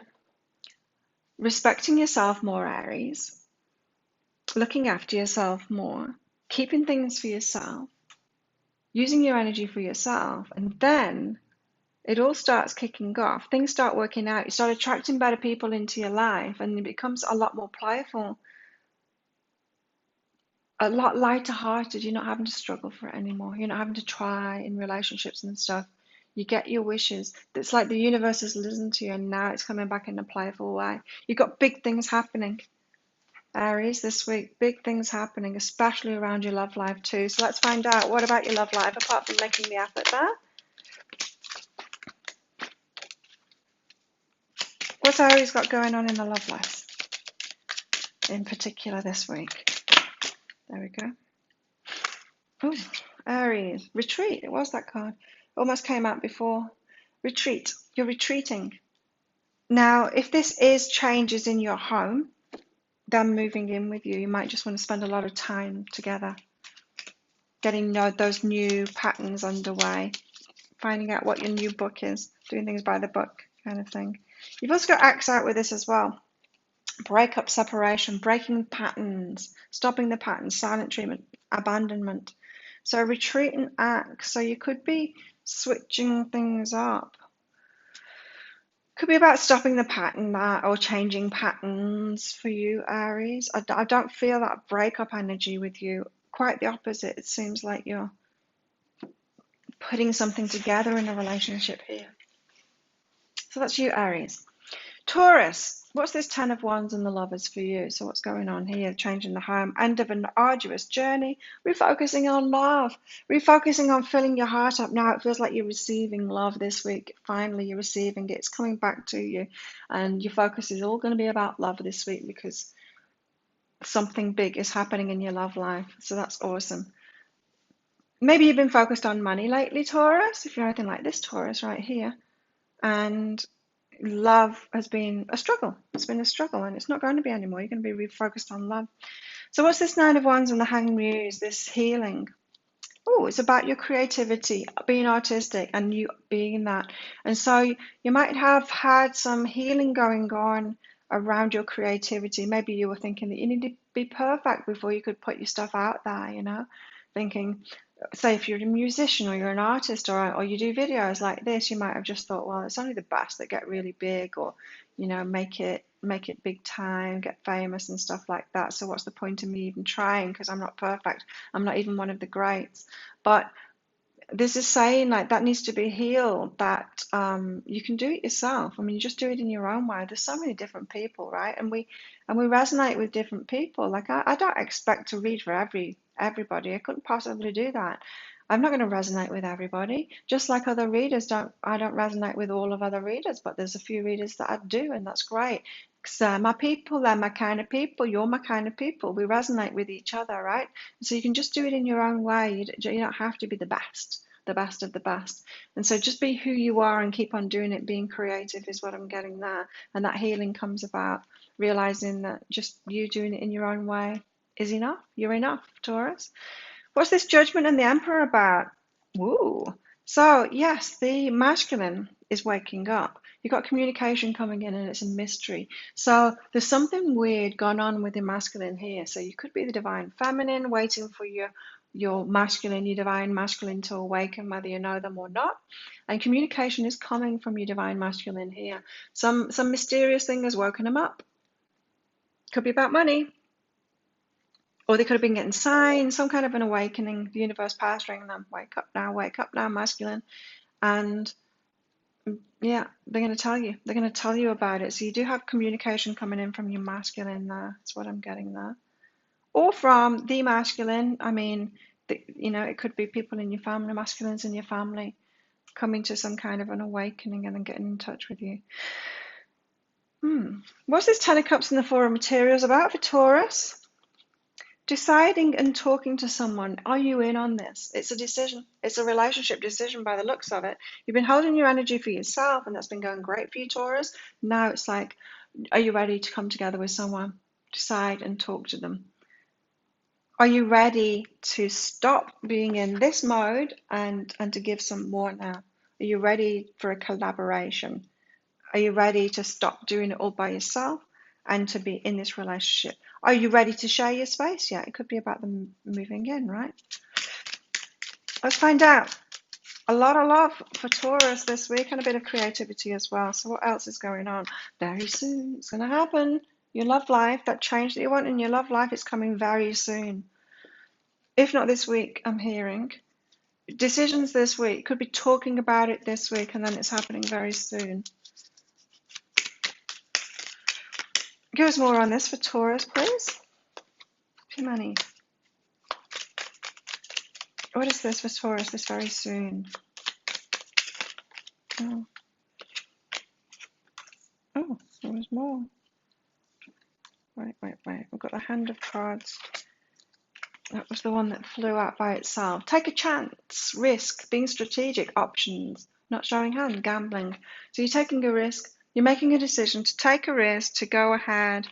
respecting yourself more, Aries, looking after yourself more, keeping things for yourself, using your energy for yourself, and then it all starts kicking off. Things start working out. You start attracting better people into your life, and it becomes a lot more playful, a lot lighter hearted. You're not having to struggle for it anymore. You're not having to try in relationships and stuff. You get your wishes. It's like the universe has listened to you, and now it's coming back in a playful way. You've got big things happening, Aries, this week. Big things happening, especially around your love life too. So let's find out, what about your love life, apart from making the effort there? What's Aries got going on in the love life in particular this week? There we go. Oh, Aries, retreat. It was that card. Almost came out before. Retreat. You're retreating. Now, if this is changes in your home, them moving in with you, you might just want to spend a lot of time together, getting those new patterns underway, finding out what your new book is, doing things by the book kind of thing. You've also got acts out with this as well. Breakup, separation, breaking patterns, stopping the patterns, silent treatment, abandonment. So retreat and act. So you could be switching things up. Could be about stopping the pattern that, or changing patterns for you, Aries. I don't feel that breakup energy with you. Quite the opposite. It seems like you're putting something together in a relationship here. So that's you, Aries. Taurus, what's this Ten of Wands and the Lovers for you? So what's going on here? Changing the home, end of an arduous journey, refocusing on love, refocusing on filling your heart up. Now it feels like you're receiving love this week. Finally, you're receiving it. It's coming back to you. And your focus is all going to be about love this week because something big is happening in your love life. So that's awesome. Maybe you've been focused on money lately, Taurus, if you're anything like this Taurus right here. And love has been a struggle. It's been a struggle and it's not going to be anymore. You're going to be refocused on love. So what's this Nine of Wands and the Hanged Muse, this healing? Oh, it's about your creativity, being artistic and you being that. And so you might have had some healing going on around your creativity. Maybe you were thinking that you need to be perfect before you could put your stuff out there, you know, thinking, say if you're a musician or you're an artist or you do videos like this, you might have just thought, well, it's only the best that get really big, or you know, make it big time, get famous and stuff like that. So what's the point of me even trying, because I'm not perfect, I'm not even one of the greats. But this is saying like that needs to be healed, that you can do it yourself. I mean, you just do it in your own way. There's so many different people, right? And we resonate with different people. Like I don't expect to read for everybody. I couldn't possibly do that. I'm not going to resonate with everybody, just like other readers don't. I don't resonate with all of other readers, but there's a few readers that I do, and that's great. Because they're my people, they're my kind of people, you're my kind of people. We resonate with each other, right? So you can just do it in your own way. You don't have to be the best of the best. And so just be who you are and keep on doing it. Being creative is what I'm getting there. And that healing comes about realizing that just you doing it in your own way is enough. You're enough, Taurus. What's this Judgment and the Emperor about? Woo. So yes, the masculine is waking up. You've got communication coming in and it's a mystery. So there's something weird going on with the masculine here. So you could be the divine feminine waiting for your masculine, your divine masculine to awaken, whether you know them or not. And communication is coming from your divine masculine here. Some mysterious thing has woken them up. Could be about money. Or they could have been getting signs, some kind of an awakening, the universe pastoring them, wake up now, masculine. And yeah, they're going to tell you about it. So you do have communication coming in from your masculine there. That's what I'm getting there. Or from the masculine. I mean, it could be people in your family, masculines in your family, coming to some kind of an awakening and then getting in touch with you. What's this Ten of Cups and the Four of Materials about for Taurus? Deciding and talking to someone. Are you in on this? It's a decision. It's a relationship decision by the looks of it. You've been holding your energy for yourself and that's been going great for you, Taurus. Now it's like, are you ready to come together with someone? Decide and talk to them. Are you ready to stop being in this mode and to give some more now? Are you ready for a collaboration? Are you ready to stop doing it all by yourself and to be in this relationship? Are you ready to share your space? Yeah, it could be about them moving in, right? Let's find out. A lot of love for Taurus this week and a bit of creativity as well. So what else is going on? Very soon, it's going to happen. Your love life, that change that you want in your love life is coming very soon. If not this week, I'm hearing. Decisions this week. Could be talking about it this week and then it's happening very soon. Give us more on this for Taurus, please. Too many. What is this for Taurus this very soon? Oh, there was more. Wait. We've got the Hand of Cards. That was the one that flew out by itself. Take a chance, risk, being strategic, options, not showing hand, gambling. So you're taking a risk. You're making a decision to take a risk, to go ahead.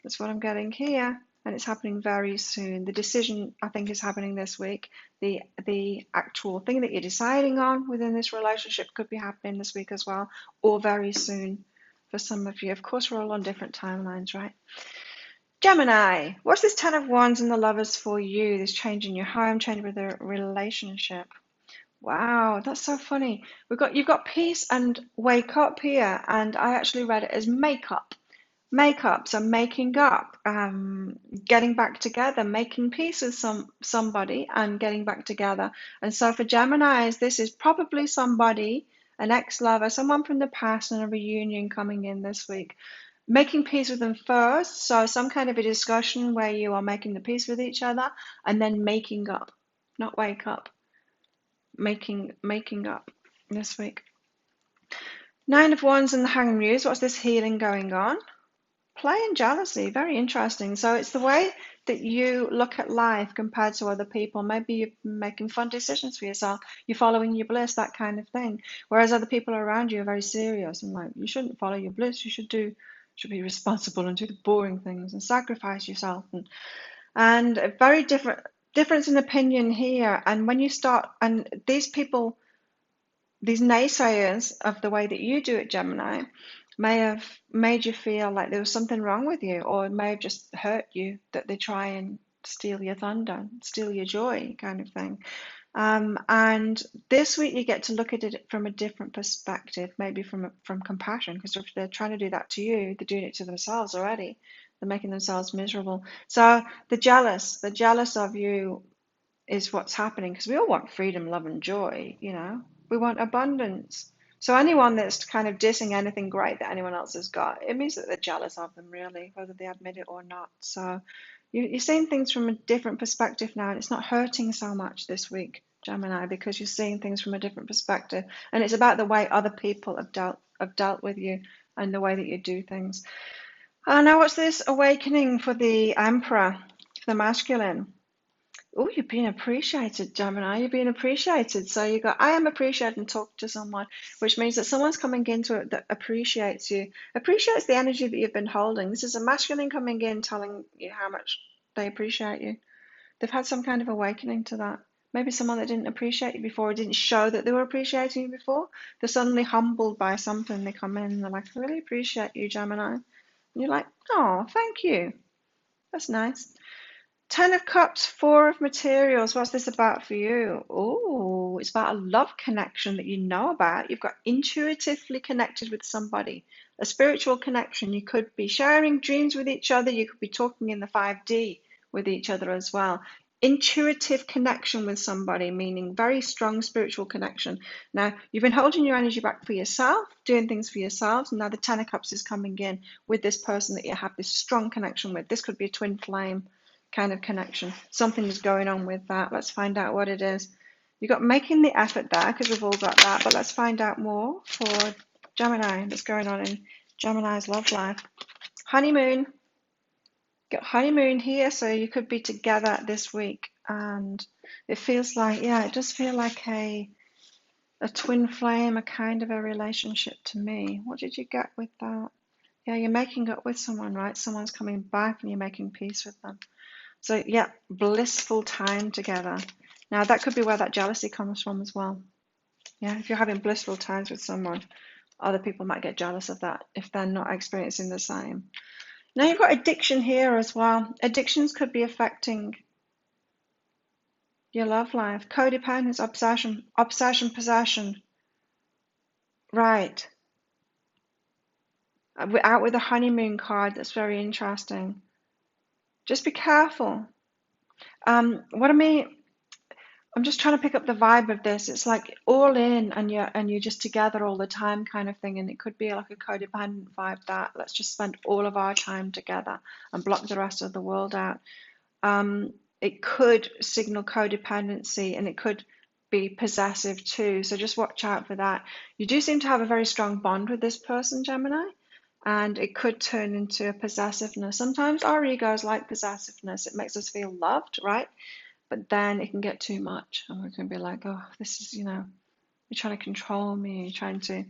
That's what I'm getting here. And it's happening very soon. The decision, I think, is happening this week. The actual thing that you're deciding on within this relationship could be happening this week as well, or very soon for some of you. Of course, we're all on different timelines, right? Gemini, what's this Ten of Wands and the Lovers for you? This change in your home, change with a relationship. Wow, that's so funny. You've got peace and wake up here, and I actually read it as makeup. Makeup, so making up, getting back together, making peace with somebody and getting back together. And so for Geminis, this is probably somebody, an ex-lover, someone from the past, and a reunion coming in this week. Making peace with them first, so some kind of a discussion where you are making the peace with each other, and then making up, not wake up, making up this week. Nine of Wands and the Hanged Muse. What's this healing going on? Play and jealousy, very interesting. So it's the way that you look at life compared to other people. Maybe you're making fun decisions for yourself, you're following your bliss, that kind of thing. Whereas other people around you are very serious and like, you shouldn't follow your bliss, you should be responsible and do the boring things and sacrifice yourself. And a very difference in opinion here. And when you start, and these people, these naysayers of the way that you do it, Gemini, may have made you feel like there was something wrong with you, or it may have just hurt you that they try and steal your thunder, steal your joy, kind of thing. And this week you get to look at it from a different perspective, maybe from compassion, because if they're trying to do that to you, they're doing it to themselves already. They're making themselves miserable. So the jealous of you is what's happening, because we all want freedom, love, and joy, we want abundance. So anyone that's kind of dissing anything great that anyone else has got, it means that they're jealous of them, really, whether they admit it or not. So you're seeing things from a different perspective now, and it's not hurting so much this week, Gemini, because you're seeing things from a different perspective, and it's about the way other people have dealt with you and the way that you do things. Now what's this awakening for the Emperor, for the masculine? Oh, you're being appreciated, Gemini. You're being appreciated. So you go, I am appreciated, and talk to someone, which means that someone's coming into it that appreciates you, appreciates the energy that you've been holding. This is a masculine coming in telling you how much they appreciate you. They've had some kind of awakening to that. Maybe someone that didn't appreciate you before, or didn't show that they were appreciating you before. They're suddenly humbled by something. They come in and they're like, I really appreciate you, Gemini. And you're like, oh, thank you. That's nice. Ten of Cups, Four of Materials. What's this about for you? Oh, it's about a love connection that you know about. You've got intuitively connected with somebody, a spiritual connection. You could be sharing dreams with each other. You could be talking in the 5D with each other as well. Intuitive connection with somebody, meaning very strong spiritual connection. Now, you've been holding your energy back for yourself, doing things for yourselves, and now the Ten of Cups is coming in with this person that you have this strong connection with. This could be a twin flame kind of connection. Something is going on with that. Let's find out what it is. You've got making the effort there, because we've all got that, but let's find out more for Gemini. What's going on in Gemini's love life? Honeymoon. Got honeymoon here, so you could be together this week, and it feels like, yeah, it does feel like a twin flame, a kind of a relationship to me. What did you get with that? Yeah, you're making up with someone, right? Someone's coming back and you're making peace with them. So yeah, blissful time together. Now that could be where that jealousy comes from as well. Yeah, if you're having blissful times with someone, other people might get jealous of that if they're not experiencing the same. Now you've got addiction here as well. Addictions could be affecting your love life. Codependence, obsession, possession. Right. We're out with the honeymoon card. That's very interesting. Just be careful. What I mean, I'm just trying to pick up the vibe of this. It's like all in, and you're just together all the time kind of thing. And it could be like a codependent vibe, that let's just spend all of our time together and block the rest of the world out. It could signal codependency, and it could be possessive too. So just watch out for that. You do seem to have a very strong bond with this person, Gemini, and it could turn into a possessiveness. Sometimes our egos like possessiveness. It makes us feel loved, right? But then it can get too much, and we can be like, oh, this is, you're trying to control me, you're trying to,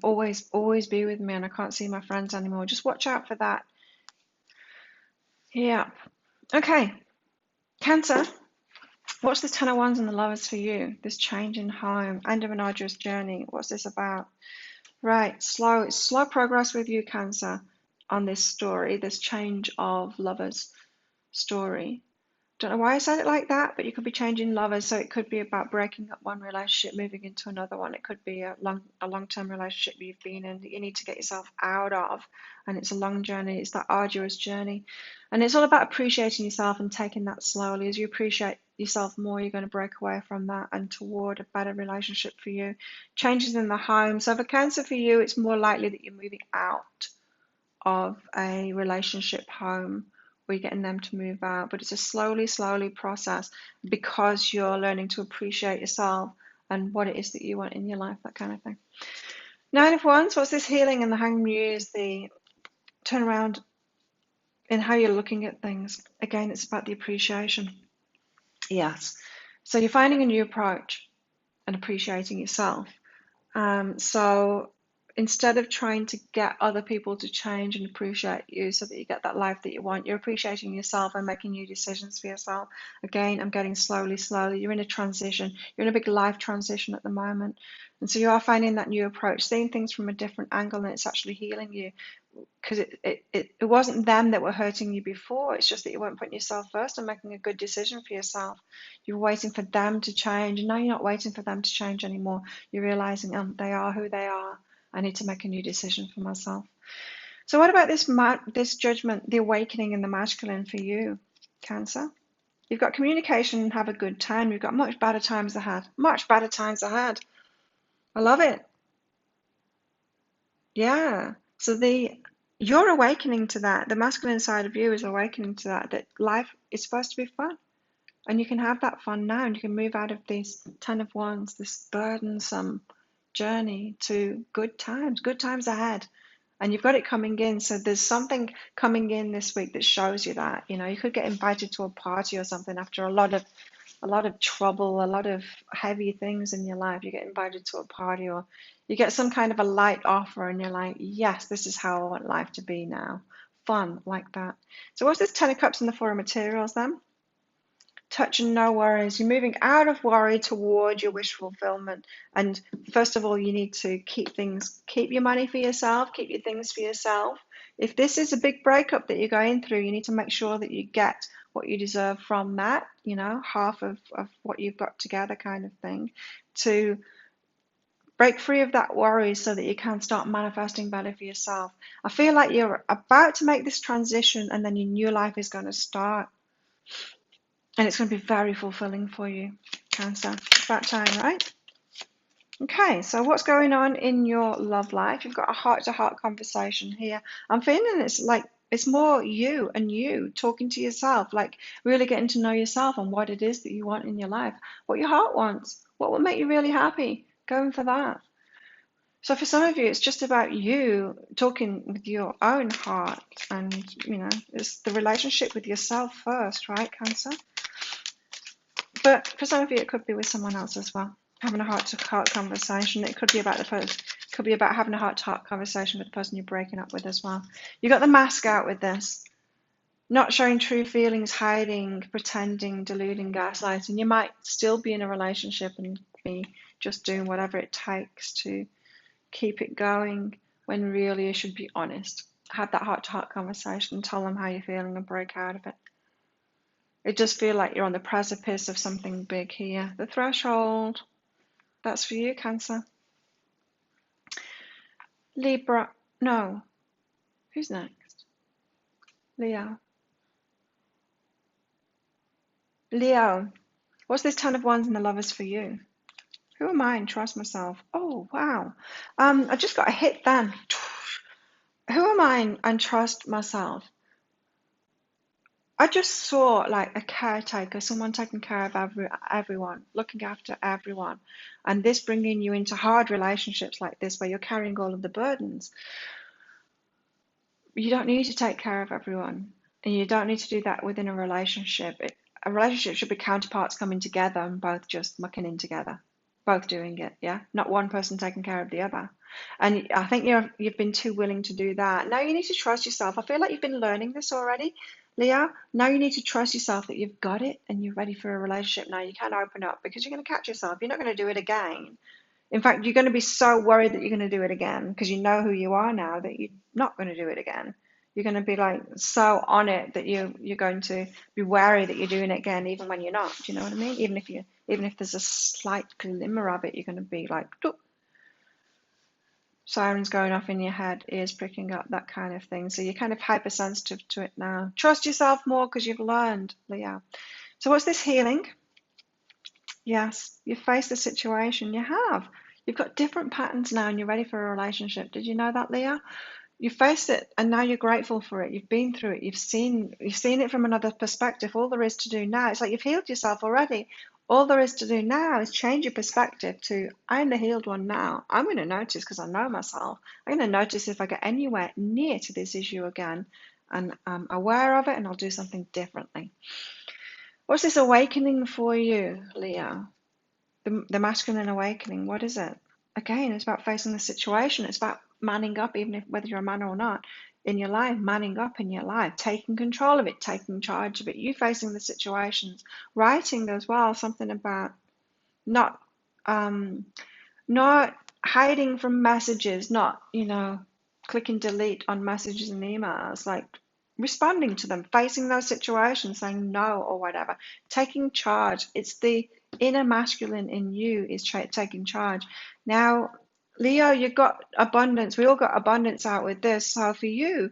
always be with me, and I can't see my friends anymore. Just watch out for that. Yeah. Okay. Cancer. What's the Ten of Wands and the Lovers for you? This change in home, end of an arduous journey. What's this about? Right. Slow progress with you, Cancer, on this story, this change of lovers story. Don't know why I said it like that, but you could be changing lovers. So it could be about breaking up one relationship, moving into another one. It could be a long-term relationship you've been in that you need to get yourself out of. And it's a long journey. It's that arduous journey. And it's all about appreciating yourself and taking that slowly. As you appreciate yourself more, you're going to break away from that and toward a better relationship for you. Changes in the home. So for Cancer, for you, it's more likely that you're moving out of a relationship home. We're getting them to move out, but it's a slowly process because you're learning to appreciate yourself and what it is that you want in your life, that kind of thing. Nine of Wands, what's this healing? And the Hanged Muse, the turnaround in how you're looking at things. Again, it's about the appreciation. Yes. So you're finding a new approach and appreciating yourself. So instead of trying to get other people to change and appreciate you so that you get that life that you want, you're appreciating yourself and making new decisions for yourself. Again, I'm getting slowly. You're in a transition. You're in a big life transition at the moment. And so you are finding that new approach, seeing things from a different angle, and it's actually healing you. Because it wasn't them that were hurting you before. It's just that you weren't putting yourself first and making a good decision for yourself. You were waiting for them to change, and now you're not waiting for them to change anymore. You're realizing, they are who they are. I need to make a new decision for myself. So what about this judgment, the awakening in the masculine for you, Cancer? You've got communication and have a good time. You've got much better times ahead. Much better times ahead. I love it. Yeah. So you're awakening to that. The masculine side of you is awakening to that life is supposed to be fun. And you can have that fun now, and you can move out of this 10 of Wands, this burdensome journey, to good times ahead. And you've got it coming in. So there's something coming in this week that shows you that. You could get invited to a party or something after a lot of trouble, a lot of heavy things in your life. You get invited to a party, or you get some kind of a light offer, and you're like, yes, this is how I want life to be now. Fun, like that. So what's this 10 of Cups and the 4 of Materials then? Touch and no worries. You're moving out of worry toward your wish fulfillment. And first of all, you need to keep your money for yourself, keep your things for yourself. If this is a big breakup that you're going through, you need to make sure that you get what you deserve from that, half of what you've got together, kind of thing, to break free of that worry so that you can start manifesting better for yourself. I feel like you're about to make this transition, and then your new life is going to start. And it's going to be very fulfilling for you, Cancer. It's about time, right? Okay, so what's going on in your love life? You've got a heart-to-heart conversation here. I'm feeling it's like it's more you and you talking to yourself, like really getting to know yourself and what it is that you want in your life, what your heart wants, what will make you really happy, going for that. So for some of you, it's just about you talking with your own heart, and, it's the relationship with yourself first, right, Cancer? But for some of you, it could be with someone else as well, having a heart-to-heart conversation. It could be about could be about having a heart-to-heart conversation with the person you're breaking up with as well. You got the mask out with this, not showing true feelings, hiding, pretending, deluding, gaslighting. You might still be in a relationship and be just doing whatever it takes to keep it going, when really you should be honest. Have that heart-to-heart conversation, tell them how you're feeling, and break out of it. It does feel like you're on the precipice of something big here. The threshold, that's for you, Cancer. Libra, no. Who's next? Leo. What's this 10 of Wands and the Lovers for you? Who am I and trust myself? Oh, wow. I just got a hit then. Who am I and trust myself? I just saw like a caretaker, someone taking care of everyone, looking after everyone, and this bringing you into hard relationships like this where you're carrying all of the burdens. You don't need to take care of everyone, and you don't need to do that within a relationship. A relationship should be counterparts coming together and both just mucking in together, both doing it, yeah? Not one person taking care of the other. And I think you've been too willing to do that. Now you need to trust yourself. I feel like you've been learning this already, Leo. Now you need to trust yourself that you've got it and you're ready for a relationship now. You can open up because you're going to catch yourself. You're not going to do it again. In fact, you're going to be so worried that you're going to do it again because you know who you are now that you're not going to do it again. You're going to be like so on it that you're going to be wary that you're doing it again, even when you're not. Do you know what I mean? Even if there's a slight glimmer of it, you're going to be like, sirens going off in your head, ears pricking up, that kind of thing. So you're kind of hypersensitive to it now. Trust yourself more because you've learned, Leo. So what's this healing? Yes, you face the situation. You have. You've got different patterns now and you're ready for a relationship. Did you know that, Leo? You faced it and now you're grateful for it. You've been through it. You've seen it from another perspective. All there is to do now, it's like you've healed yourself already. All there is to do now is change your perspective to, I'm the healed one now. I'm going to notice because I know myself. I'm going to notice if I get anywhere near to this issue again, and I'm aware of it, and I'll do something differently. What's this awakening for you, Leo? The masculine awakening, what is it? Again, it's about facing the situation. It's about manning up, even if whether you're a man or not in your life, manning up in your life, taking control of it, taking charge of it, you facing the situations, writing as well, something about not not hiding from messages, not, clicking delete on messages and emails, like responding to them, facing those situations, saying no or whatever, taking charge. It's the inner masculine in you is taking charge. Now, Leo, you've got abundance. We all got abundance out with this. So for you,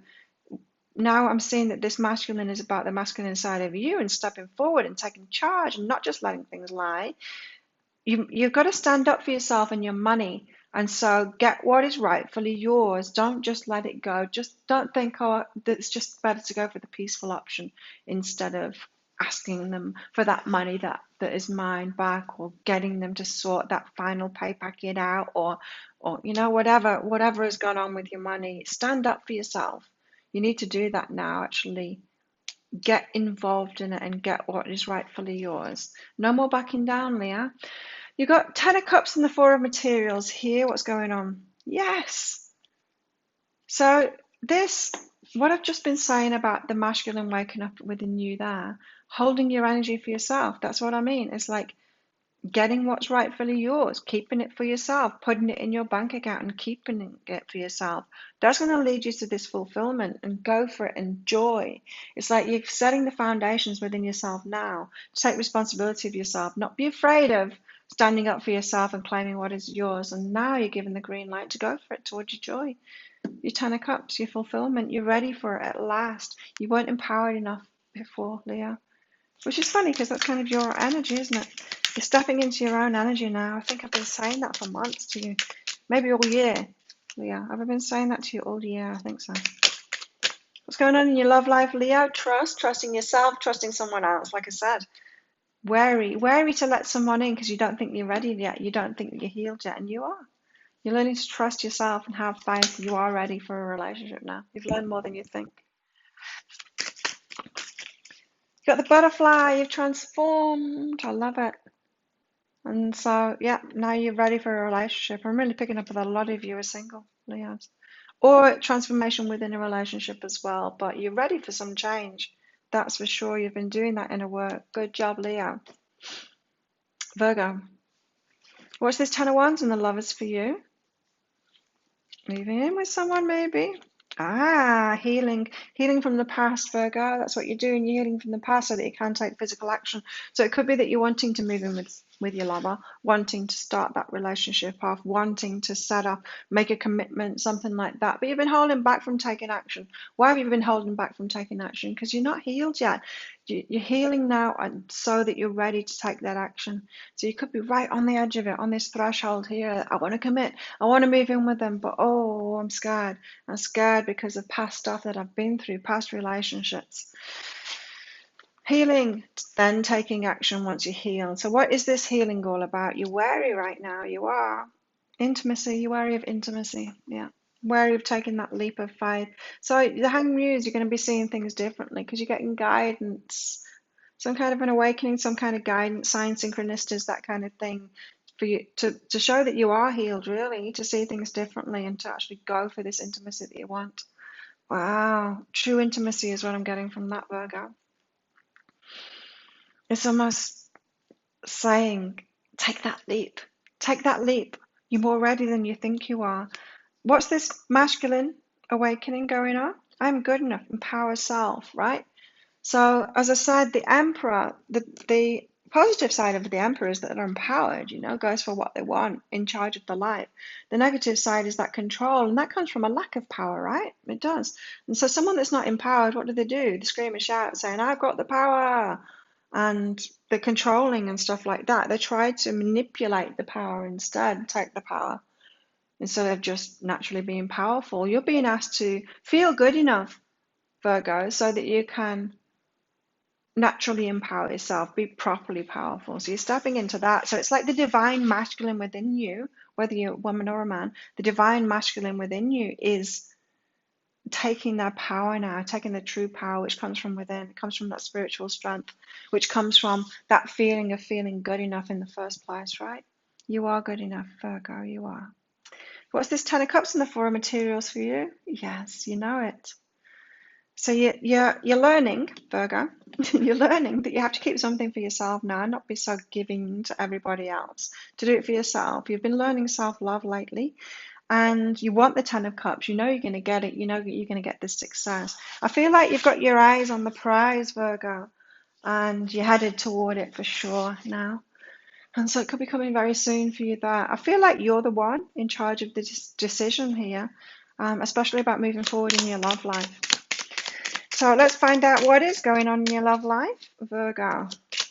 now I'm seeing that this masculine is about the masculine side of you and stepping forward and taking charge and not just letting things lie. You've got to stand up for yourself and your money. And so get what is rightfully yours. Don't just let it go. Just don't think, oh, it's just better to go for the peaceful option instead of asking them for that money that is mine back, or getting them to sort that final pay packet out, or whatever has gone on with your money. Stand up for yourself. You need to do that now, actually. Get involved in it and get what is rightfully yours. No more backing down, Leah. You've got Ten of Cups and the Four of Materials here. What's going on? Yes. So what I've just been saying about the masculine waking up within you there, holding your energy for yourself. That's what I mean. It's like getting what's rightfully yours, keeping it for yourself, putting it in your bank account and keeping it for yourself. That's going to lead you to this fulfillment, and go for it, enjoy. It's like you're setting the foundations within yourself now. Take responsibility of yourself, not be afraid of standing up for yourself and claiming what is yours. And now you're given the green light to go for it towards your joy, your Ten of Cups, your fulfillment. You're ready for it at last. You weren't empowered enough before, Leo. Which is funny because that's kind of your energy, isn't it? You're stepping into your own energy now. I think I've been saying that for months to you. Maybe all year. Leo, have I been saying that to you all year? I think so. What's going on in your love life, Leo? Trusting yourself, trusting someone else. Like I said, wary to let someone in because you don't think you're ready yet. You don't think that you're healed yet, and you are. You're learning to trust yourself and have faith. You are ready for a relationship now. You've learned more than you think. You've got the butterfly. You've transformed. I love it. And so, yeah, now you're ready for a relationship. I'm really picking up that a lot of you are single, Leos. Or transformation within a relationship as well. But you're ready for some change. That's for sure. You've been doing that inner work. Good job, Leo. Virgo. What's this Ten of Wands and the Lovers for you? Moving in with someone, maybe. Healing from the past, Virgo. That's what you're doing. You're healing from the past so that you can take physical action. So it could be that you're wanting to move in with your lover, wanting to start that relationship off, wanting to set up, make a commitment, something like that. But you've been holding back from taking action. Why have you been holding back from taking action? Because you're not healed yet. You're healing now, and so that you're ready to take that action. So you could be right on the edge of it, on this threshold here. I want to commit. I want to move in with them, but I'm scared. I'm scared because of past stuff that I've been through, past relationships. Healing, then taking action once you're healed. So what is this healing all about? You're wary right now. You are. Intimacy. You're wary of intimacy. Yeah. Wary of taking that leap of faith. So the Hanged Muse, you're going to be seeing things differently because you're getting guidance. Some kind of an awakening, some kind of guidance, signs, synchronicities, that kind of thing, for you to show that you are healed, really, to see things differently and to actually go for this intimacy that you want. Wow. True intimacy is what I'm getting from that, Virgo. It's almost saying, take that leap. Take that leap. You're more ready than you think you are. What's this masculine awakening going on? I'm good enough. Empower self, right? So, as I said, the Emperor, the positive side of the Emperor is that they're empowered, goes for what they want, in charge of their life. The negative side is that control, and that comes from a lack of power, right? It does. And so, someone that's not empowered, what do? They scream and shout, saying, I've got the power. And they're controlling and stuff like that. They try to manipulate the power instead, take the power, instead of just naturally being powerful. You're being asked to feel good enough, Virgo, so that you can naturally empower yourself, be properly powerful. So you're stepping into that. So it's like the divine masculine within you, whether you're a woman or a man, the divine masculine within you is taking their power now, taking the true power which comes from within. It comes from that spiritual strength, which comes from that feeling of feeling good enough in the first place, right? You are good enough, Virgo, you are. What's this 10 of Cups and the Four of Materials for you? Yes, you know it. So you're learning, Virgo, you're learning that you have to keep something for yourself now, not be so giving to everybody else. To do it for yourself. You've been learning self-love lately, and you want the 10 of Cups. You know you're going to get it. You know that you're going to get this success. I feel like you've got your eyes on the prize, Virgo, and you're headed toward it for sure now. And so it could be coming very soon for you there. I feel like you're the one in charge of the decision here, especially about moving forward in your love life. So let's find out what is going on in your love life, Virgo.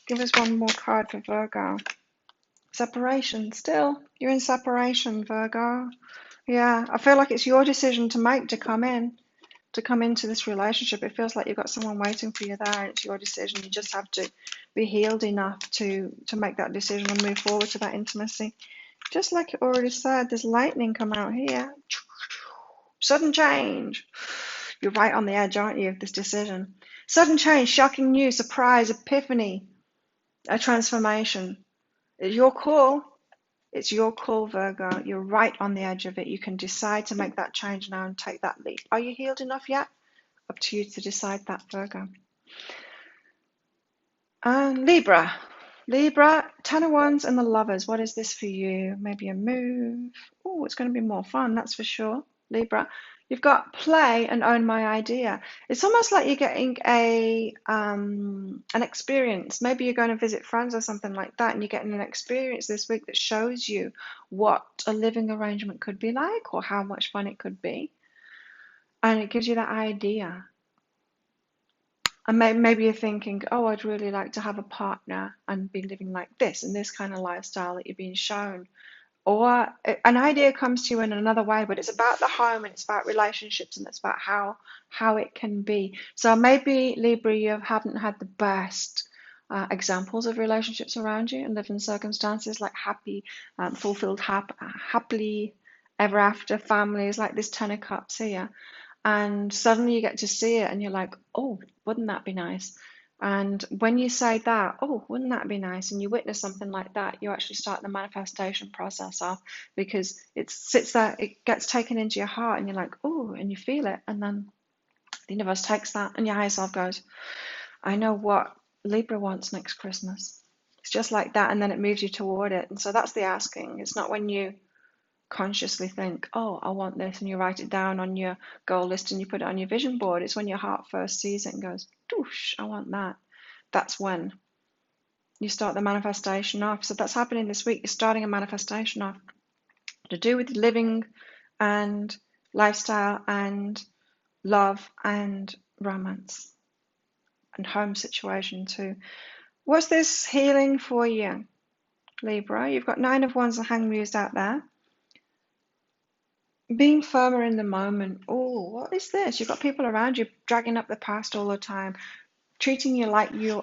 Give us one more card for Virgo. Separation. Still, you're in separation, Virgo. Yeah, I feel like it's your decision to make to come into this relationship. It feels like you've got someone waiting for you there. It's your decision. You just have to be healed enough to make that decision and move forward to that intimacy. Just like it already said, there's lightning come out here. Sudden change. You're right on the edge, aren't you, of this decision? Sudden change, shocking news, surprise, epiphany, a transformation. It's your call. It's your call, Virgo. You're right on the edge of it. You can decide to make that change now and take that leap. Are you healed enough yet? Up to you to decide that, Virgo. And Libra. Libra, 10 of Wands and the Lovers. What is this for you? Maybe a move. Oh, it's going to be more fun, that's for sure. Libra, you've got play and own my idea. It's almost like you're getting an experience. Maybe you're going to visit friends or something like that, and you're getting an experience this week that shows you what a living arrangement could be like, or how much fun it could be. And it gives you that idea. And maybe you're thinking, oh, I'd really like to have a partner and be living like this, in this kind of lifestyle that you're being shown. Or an idea comes to you in another way, but it's about the home, and it's about relationships, and it's about how it can be. So maybe, Libra, you haven't had the best examples of relationships around you and living circumstances like happy, fulfilled, happily ever after families, like this 10 of Cups here. And suddenly you get to see it and you're like, oh, wouldn't that be nice? And when you say that, oh, wouldn't that be nice? And you witness something like that, you actually start the manifestation process off, because it sits there, it gets taken into your heart, and you're like, oh, and you feel it. And then the universe takes that, and your higher self goes, I know what Libra wants next Christmas. It's just like that. And then it moves you toward it. And so that's the asking. It's not when you consciously think, oh, I want this, and you write it down on your goal list and you put it on your vision board. It's when your heart first sees it and goes, doosh, I want that. That's when you start the manifestation off. So that's happening this week. You're starting a manifestation off to do with living and lifestyle and love and romance and home situation too. What's this healing for you, Libra? You've got 9 of Wands and Hanged Muse out there. Being firmer in the moment. Oh, what is this? You've got people around you dragging up the past all the time, treating you like you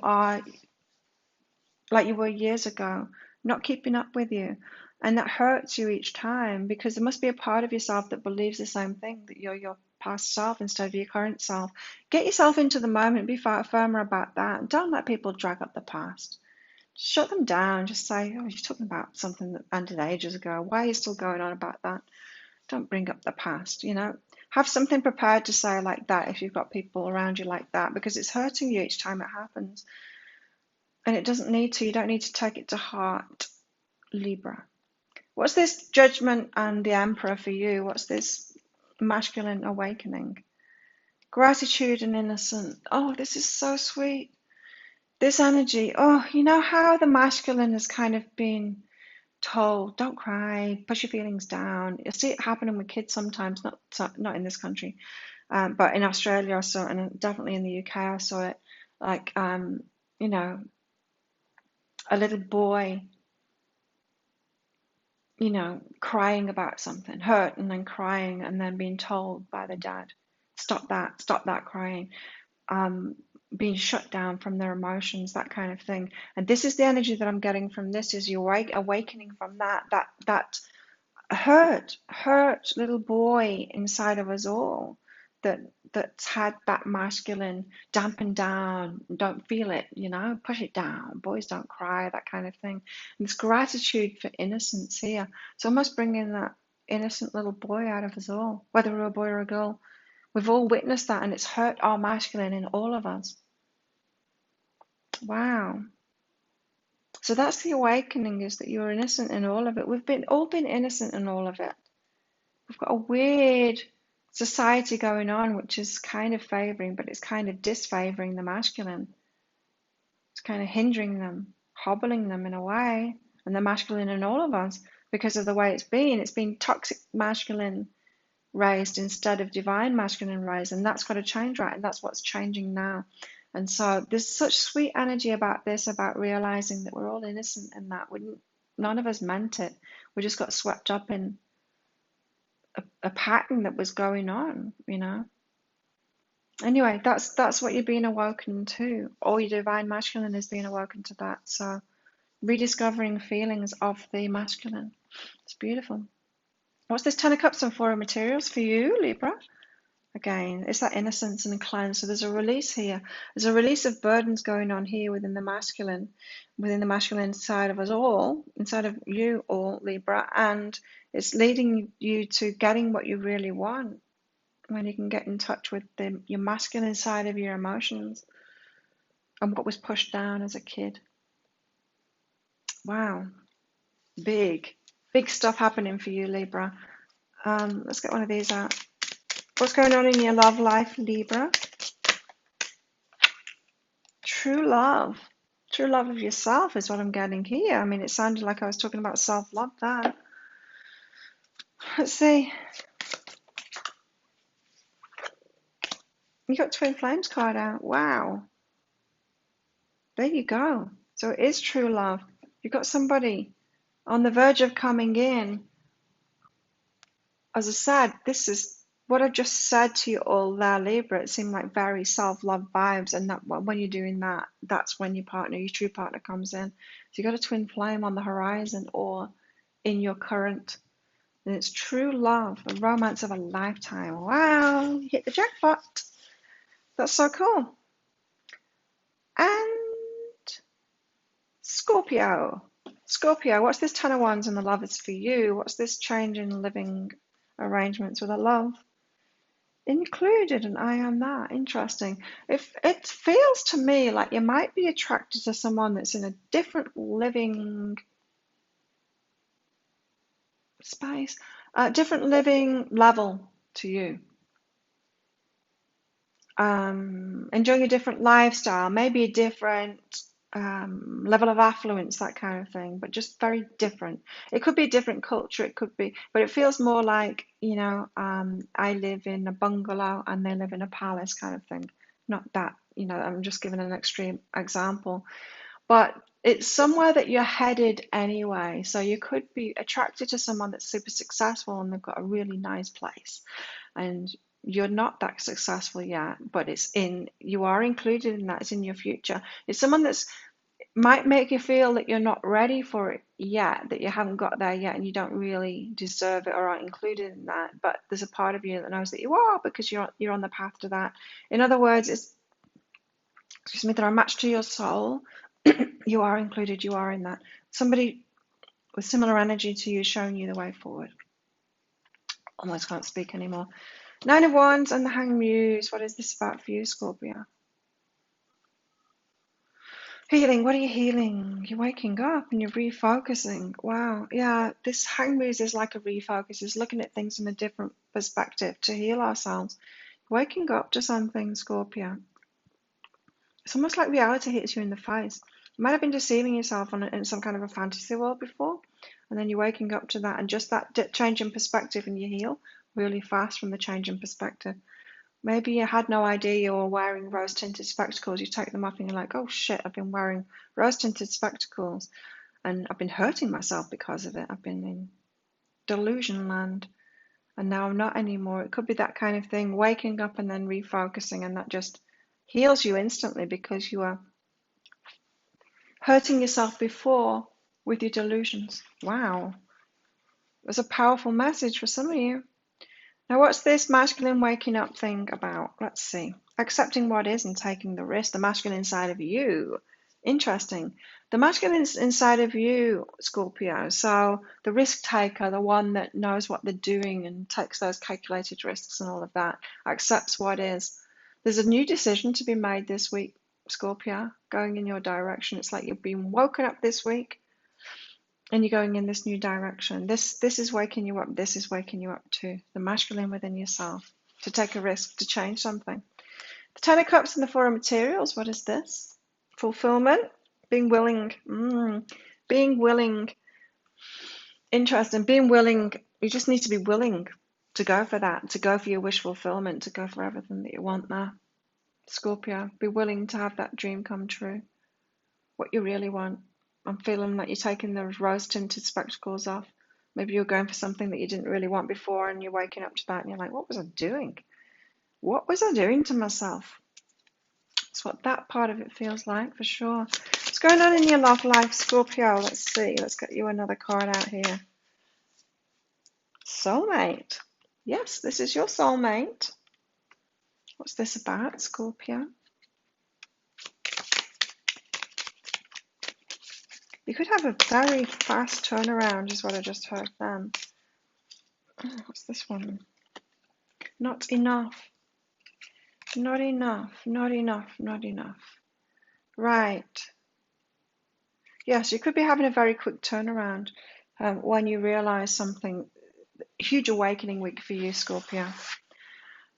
were years ago, not keeping up with you. And that hurts you each time, because there must be a part of yourself that believes the same thing, that you're your past self instead of your current self. Get yourself into the moment, be firmer about that. Don't let people drag up the past. Just shut them down. Just say, oh, you're talking about something that ended ages ago. Why are you still going on about that? Don't bring up the past, Have something prepared to say like that if you've got people around you like that, because it's hurting you each time it happens. And it doesn't need to. You don't need to take it to heart, Libra. What's this Judgment and the Emperor for you? What's this masculine awakening? Gratitude and innocent. Oh, this is so sweet. This energy. Oh, you know how the masculine has kind of been told, don't cry, push your feelings down. You see it happening with kids sometimes, not in this country, but in Australia I saw it, and definitely in the UK I saw it. Like, you know, a little boy, you know, crying about something, hurt, and then crying, and then being told by the dad, stop that crying. Being shut down from their emotions, that kind of thing. And this is the energy that I'm getting from this, is you awakening from that hurt little boy inside of us all, that's had that masculine dampened down, don't feel it, you know, push it down, boys don't cry, that kind of thing. And it's gratitude for innocence here. It's almost bringing that innocent little boy out of us all, whether we're a boy or a girl. We've all witnessed that, and it's hurt our masculine in all of us. Wow. So that's the awakening, is that you're innocent in all of it. We've all been innocent in all of it. We've got a weird society going on, which is kind of favoring, but it's kind of disfavoring the masculine. It's kind of hindering them, hobbling them in a way, and the masculine in all of us, because of the way it's been. It's been toxic masculine raised instead of divine masculine raised, and that's got to change, right? And that's what's changing now. And so there's such sweet energy about this, about realizing that we're all innocent in that. None of us meant it. We just got swept up in a pattern that was going on, you know. Anyway, that's what you're being awoken to. All your divine masculine is being awoken to that. So rediscovering feelings of the masculine. It's beautiful. What's this Ten of Cups and Four of Materials for you, Libra? Again, it's that innocence and cleanse. So there's a release here. There's a release of burdens going on here within the masculine side of us all, inside of you all, Libra, and it's leading you to getting what you really want, when you can get in touch with your masculine side of your emotions and what was pushed down as a kid. Wow. Big stuff happening for you, Libra. Let's get one of these out. What's going on in your love life, Libra? True love of yourself is what I'm getting here. I mean, it sounded like I was talking about self-love there. Let's see. You got Twin Flames card out. Wow. There you go. So it is true love. You've got somebody on the verge of coming in. As I said, this is what I've just said to you all there, Libra. It seemed like very self-love vibes, and that when you're doing that, that's when your true partner comes in. So you got a twin flame on the horizon or in your current, and it's true love, a romance of a lifetime. Wow, you hit the jackpot. That's so cool. And Scorpio, what's this Ten of Wands and the love is for you? What's this change in living arrangements with a love included? And I am that. Interesting. If it feels to me like you might be attracted to someone that's in a different living space, different living level to you, enjoying a different lifestyle, maybe a different level of affluence, that kind of thing, but just very different. It could be a different culture, it could be, but it feels more like, you know, I live in a bungalow and they live in a palace kind of thing. Not that, you know, I'm just giving an extreme example, but it's somewhere that you're headed anyway. So you could be attracted to someone that's super successful and they've got a really nice place, and you're not that successful yet, but you are included in that. It's in your future. It's someone that's might make you feel that you're not ready for it yet, that you haven't got there yet, and you don't really deserve it or aren't included in that. But there's a part of you that knows that you are, because you're on the path to that. In other words, they're a match to your soul. You are included. You are in that. Somebody with similar energy to you showing you the way forward. Almost can't speak anymore. Nine of Wands and the Hanged Muse. What is this about for you, Scorpio? Healing. What are you healing? You're waking up and you're refocusing. Wow. Yeah, this Hanged Muse is like a refocus. It's looking at things from a different perspective to heal ourselves. Waking up to something, Scorpio. It's almost like reality hits you in the face. You might have been deceiving yourself in some kind of a fantasy world before, and then you're waking up to that, and just that change in perspective, and you heal really fast from the change in perspective. Maybe you had no idea you were wearing rose-tinted spectacles. You take them off and you're like, oh shit, I've been wearing rose-tinted spectacles and I've been hurting myself because of it. I've been in delusion land and now I'm not anymore. It could be that kind of thing, waking up and then refocusing, and that just heals you instantly because you are hurting yourself before with your delusions. Wow. It was a powerful message for some of you. Now, what's this masculine waking up thing about? Let's see. Accepting what is and taking the risk. The masculine inside of you. Interesting. The masculine inside of you, Scorpio. So the risk taker, the one that knows what they're doing and takes those calculated risks and all of that, accepts what is. There's a new decision to be made this week, Scorpio, going in your direction. It's like you've been woken up this week and you're going in this new direction. This is waking you up. This is waking you up too. The masculine within yourself, to take a risk, to change something. The Ten of Cups and the Four of Materials. What is this? Fulfillment. Being willing. Being willing. Interesting. Being willing. You just need to be willing to go for that, to go for your wish fulfillment, to go for everything that you want there. Scorpio, be willing to have that dream come true. What you really want. I'm feeling like you're taking those rose-tinted spectacles off. Maybe you're going for something that you didn't really want before and you're waking up to that and you're like, what was I doing? What was I doing to myself? That's what that part of it feels like, for sure. What's going on in your love life, Scorpio? Let's see. Let's get you another card out here. Soulmate. Yes, this is your soulmate. What's this about, Scorpio? You could have a very fast turnaround, is what I just heard then. What's this one? Not enough. Not enough. Not enough. Not enough. Right. Yes, you could be having a very quick turnaround when you realize something. Huge awakening week for you, Scorpio.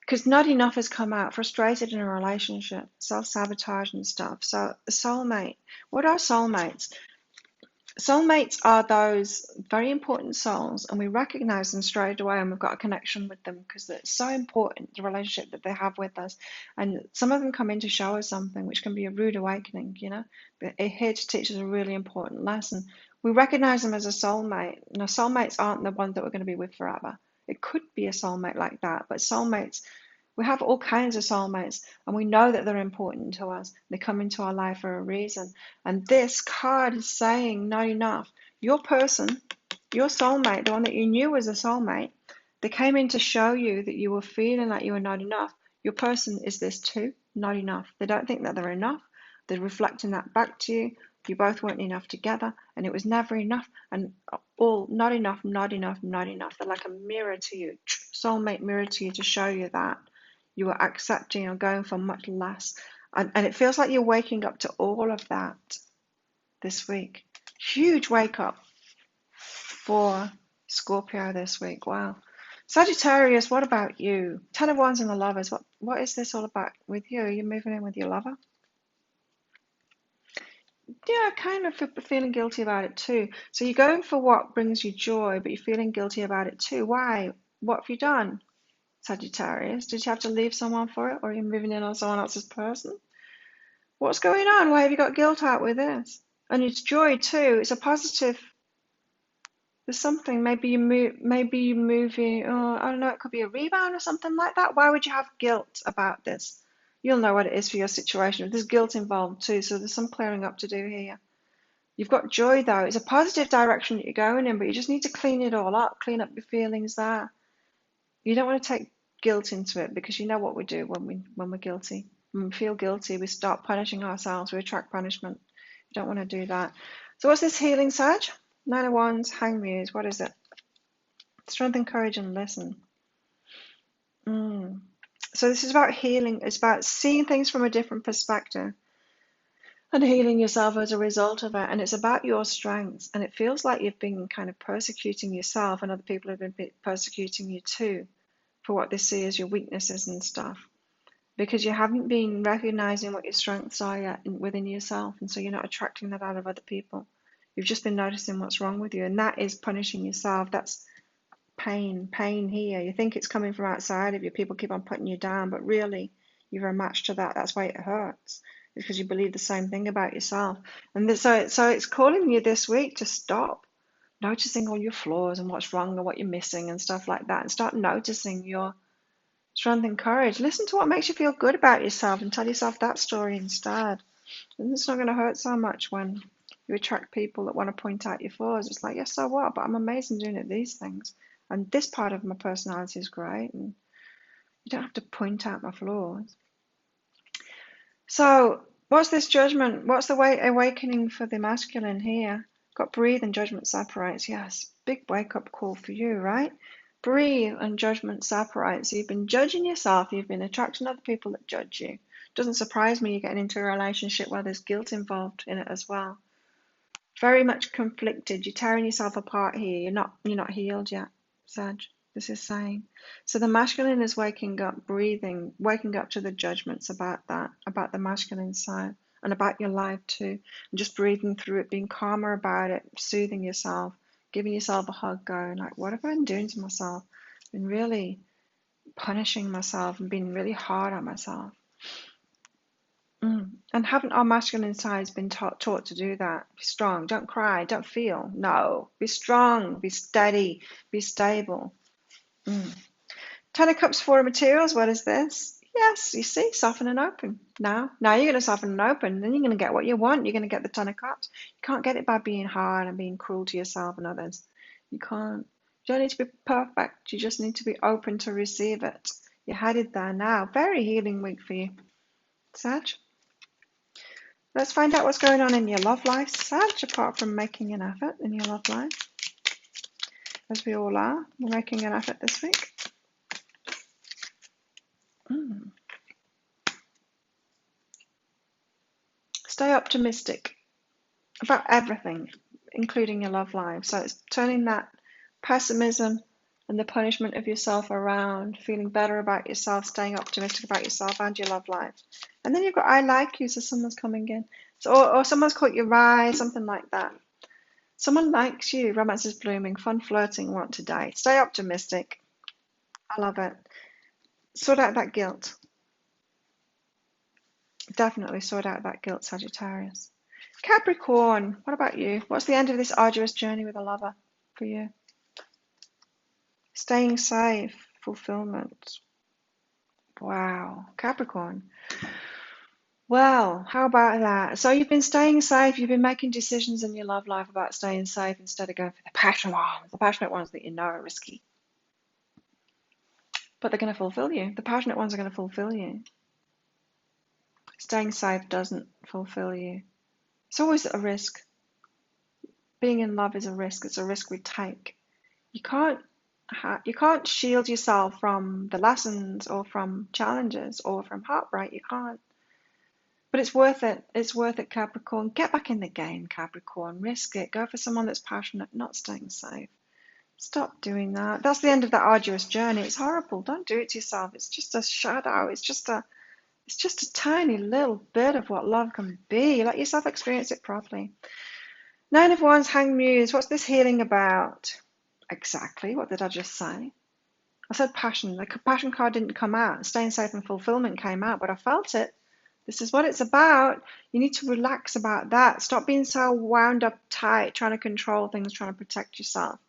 Because not enough has come out. Frustrated in a relationship. Self-sabotage and stuff. So, a soulmate. What are soulmates? Soulmates are those very important souls, and we recognize them straight away, and we've got a connection with them because it's so important, the relationship that they have with us. And some of them come in to show us something, which can be a rude awakening, you know. They're here to teach us a really important lesson. We recognize them as a soulmate. Now, soulmates aren't the ones that we're going to be with forever. It could be a soulmate like that, but soulmates, we have all kinds of soulmates, and we know that they're important to us. They come into our life for a reason. And this card is saying, not enough. Your person, your soulmate, the one that you knew was a soulmate, they came in to show you that you were feeling like you were not enough. Your person is this too, not enough. They don't think that they're enough. They're reflecting that back to you. You both weren't enough together, and it was never enough. And all not enough, not enough, not enough. They're like a mirror to you, soulmate mirror to you, to show you that you are accepting or going for much less. And it feels like you're waking up to all of that this week. Huge wake up for Scorpio this week. Wow. Sagittarius, what about you? Ten of Wands and the Lovers. What is this all about with you? Are you moving in with your lover? Yeah, kind of feeling guilty about it too. So you're going for what brings you joy, but you're feeling guilty about it too. Why? What have you done, Sagittarius? Did you have to leave someone for it, or are you moving in on someone else's person? What's going on? Why have you got guilt out with this? And it's joy too. It's a positive. There's something. Maybe you moving. Oh, I don't know. It could be a rebound or something like that. Why would you have guilt about this? You'll know what it is for your situation. There's guilt involved too, so there's some clearing up to do here. You've got joy though. It's a positive direction that you're going in, but you just need to clean it all up, clean up your feelings there. You don't want to take guilt into it, because you know what we do when we're guilty. When we feel guilty, we start punishing ourselves. We attract punishment. You don't want to do that. So what's this healing, Sag? Nine of Wands, Hanged Muse. What is it? Strength, encourage, and listen. So this is about healing. It's about seeing things from a different perspective and healing yourself as a result of it. And it's about your strengths. And it feels like you've been kind of persecuting yourself, and other people have been persecuting you too. for what they see as your weaknesses and stuff, because you haven't been recognizing what your strengths are yet within yourself, and so you're not attracting that out of other people. You've just been noticing what's wrong with you, and that is punishing yourself. That's pain here. You think it's coming from outside of you. People keep on putting you down, but really you're a match to that. That's why it hurts. It's because you believe the same thing about yourself. And so it's calling you this week to stop noticing all your flaws and what's wrong and what you're missing and stuff like that, and start noticing your strength and courage. Listen to what makes you feel good about yourself and tell yourself that story instead. And it's not going to hurt so much when you attract people that want to point out your flaws. It's like, yes, so what? But I'm amazing doing it, these things. And this part of my personality is great. And you don't have to point out my flaws. So what's this judgment? What's the awakening for the masculine here? Got breathe and judgment separates. Yes, big wake-up call for you, right? Breathe and judgment separates. So you've been judging yourself. You've been attracting other people that judge you. Doesn't surprise me you're getting into a relationship where there's guilt involved in it as well. Very much conflicted. You're tearing yourself apart here. You're not healed yet, Sag. This is saying. So the masculine is waking up, breathing, waking up to the judgments about that, about the masculine side, and about your life too. And just breathing through it, being calmer about it, soothing yourself, giving yourself a hug, going like, what have I been doing to myself? Been really punishing myself and being really hard on myself. And haven't our masculine sides been taught to do that? Be strong, don't cry, don't feel. No, be strong, be steady, be stable. Ten of Cups, Four of Materials, what is this? Yes, you see, soften and open. Now you're going to soften and open, then you're going to get what you want. You're going to get the Ten of Cups. You can't get it by being hard and being cruel to yourself and others. You can't. You don't need to be perfect. You just need to be open to receive it. You're headed there now. Very healing week for you, Sag. Let's find out what's going on in your love life, Sag, apart from making an effort in your love life. As we all are. We're making an effort this week. Stay optimistic about everything, including your love life. So it's turning that pessimism and the punishment of yourself around, feeling better about yourself, staying optimistic about yourself and your love life. And then you've got I like you, so someone's coming in. So, or someone's caught your eye, something like that. Someone likes you, romance is blooming, fun flirting, want to date. Stay optimistic. I love it. Sort out that guilt. Definitely sort out that guilt, Sagittarius. Capricorn, what about you? What's the end of this arduous journey with a lover for you? Staying safe, fulfillment. Wow, Capricorn. Well, how about that? So you've been staying safe, you've been making decisions in your love life about staying safe instead of going for the passionate ones that you know are risky. But they're going to fulfill you. The passionate ones are going to fulfill you. Staying safe doesn't fulfill you. It's always a risk. Being in love is a risk. It's a risk we take. You can't shield yourself from the lessons or from challenges or from heartbreak. You can't. But it's worth it. It's worth it, Capricorn. Get back in the game, Capricorn. Risk it. Go for someone that's passionate, not staying safe. Stop doing that. That's the end of that arduous journey. It's horrible. Don't do it to yourself. It's just a shadow. It's just a tiny little bit of what love can be. Let yourself experience it properly. Nine of Wands, Hanged Muse. What's this healing about? Exactly. What did I just say? I said passion. The passion card didn't come out. Staying safe and fulfillment came out, but I felt it. This is what it's about. You need to relax about that. Stop being so wound up tight, trying to control things, trying to protect yourself.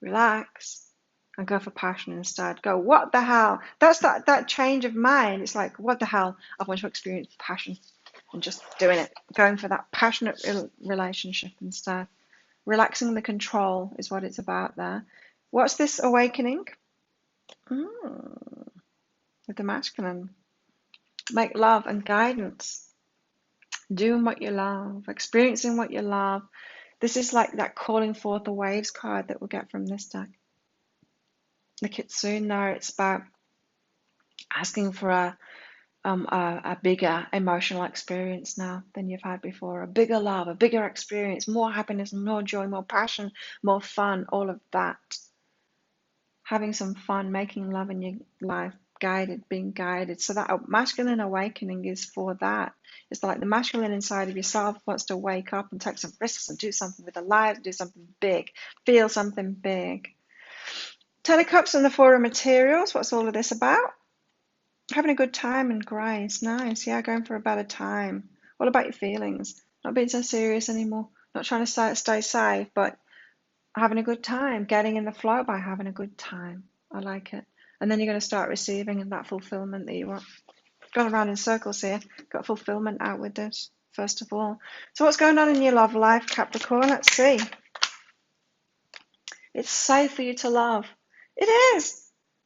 Relax and go for passion instead. Go, what the hell? That's that change of mind. It's like, what the hell? I want to experience passion and just doing it. Going for that passionate relationship instead. Relaxing the control is what it's about there. What's this awakening? With the masculine. Make love and guidance. Doing what you love. Experiencing what you love. This is like that calling forth the waves card that we'll get from this deck. The Kitsune there, it's about asking for a bigger emotional experience now than you've had before. A bigger love, a bigger experience, more happiness, more joy, more passion, more fun, all of that. having some fun, making love in your life, guided, being guided. So that masculine awakening is for that. It's like the masculine inside of yourself wants to wake up and take some risks and do something with their lives, do something big, feel something big. Ten of Cups and the Four of Materials. What's all of this about? Having a good time and grace. Nice. Yeah, going for a better time. What about your feelings? Not being so serious anymore. Not trying to stay safe, but having a good time. Getting in the flow by having a good time. I like it. And then you're going to start receiving that fulfillment that you want. Gone around in circles here. Got fulfillment out with this, first of all. So what's going on in your love life, Capricorn? Let's see. It's safe for you to love. It is.